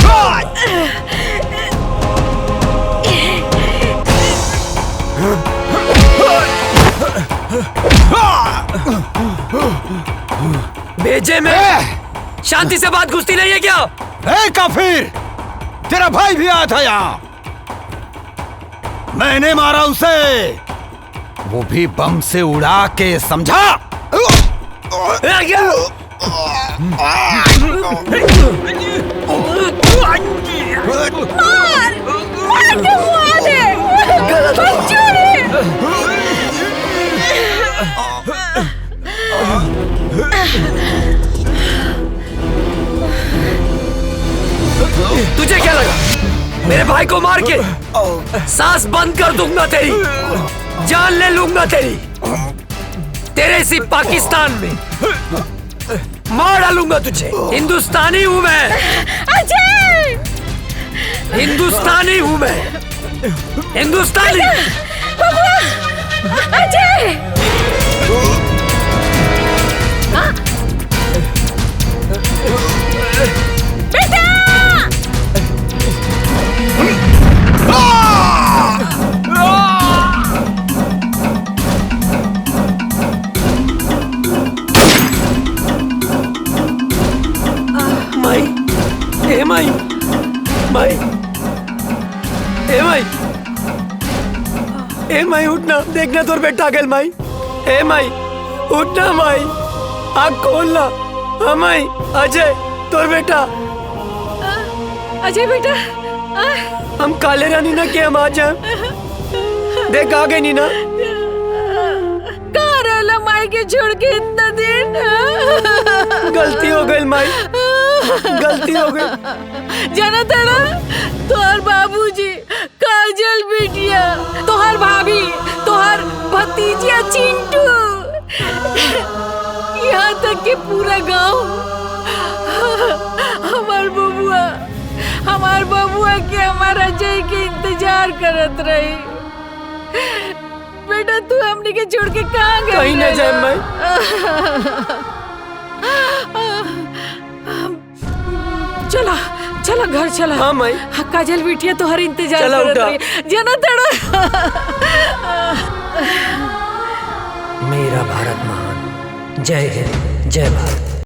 भेजे में शांति से बात घुसती नहीं है क्या? ए काफिर, तेरा भाई भी आया था यहाँ। मैंने मारा उसे, वो भी बम से उड़ा के, समझा? तुझे क्या लगा मेरे भाई को मार के सांस बंद कर दूंगा तेरी, जान ले लूंगा तेरी, तेरे इसी पाकिस्तान में मार डालूंगा तुझे। हिंदुस्तानी हूं मैं। अजय! हिंदुस्तानी हूँ मैं, हिंदुस्तानी। अजय! बेटा! माई, ए माई, माई, ए माई, ए माई उठना, देखना तोर बेटा गल माई। ए माई उठना माई, आँख खोलना। हाँ माई, अजय तोर बेटा। अजय बेटा, हम काले रानी ना के हम आ जाए, देख आ गए नीना। कहाँ रहला माई के छोड़ के इतना दिन? गलती हो गई माई, गलती हो गई। जाना था ना, तोहर बाबूजी, काजल बिटिया, तोहर भाभी, तोहर भतीजिया चिंटू, यहाँ तक कि पूरा गांव हमार बबुआ के हमारा अजय के इंतजार करत रही। बेटा तू हमने के छोड़ के कहाँ गई? कहीं न जाए माई। चला चला घर चला। हाँ माई। काजल बिटिया तो हर इंतजार चला करत उठा। रही। जाना तड़ा। मेरा भारत महान। जय हिंद, जय भारत।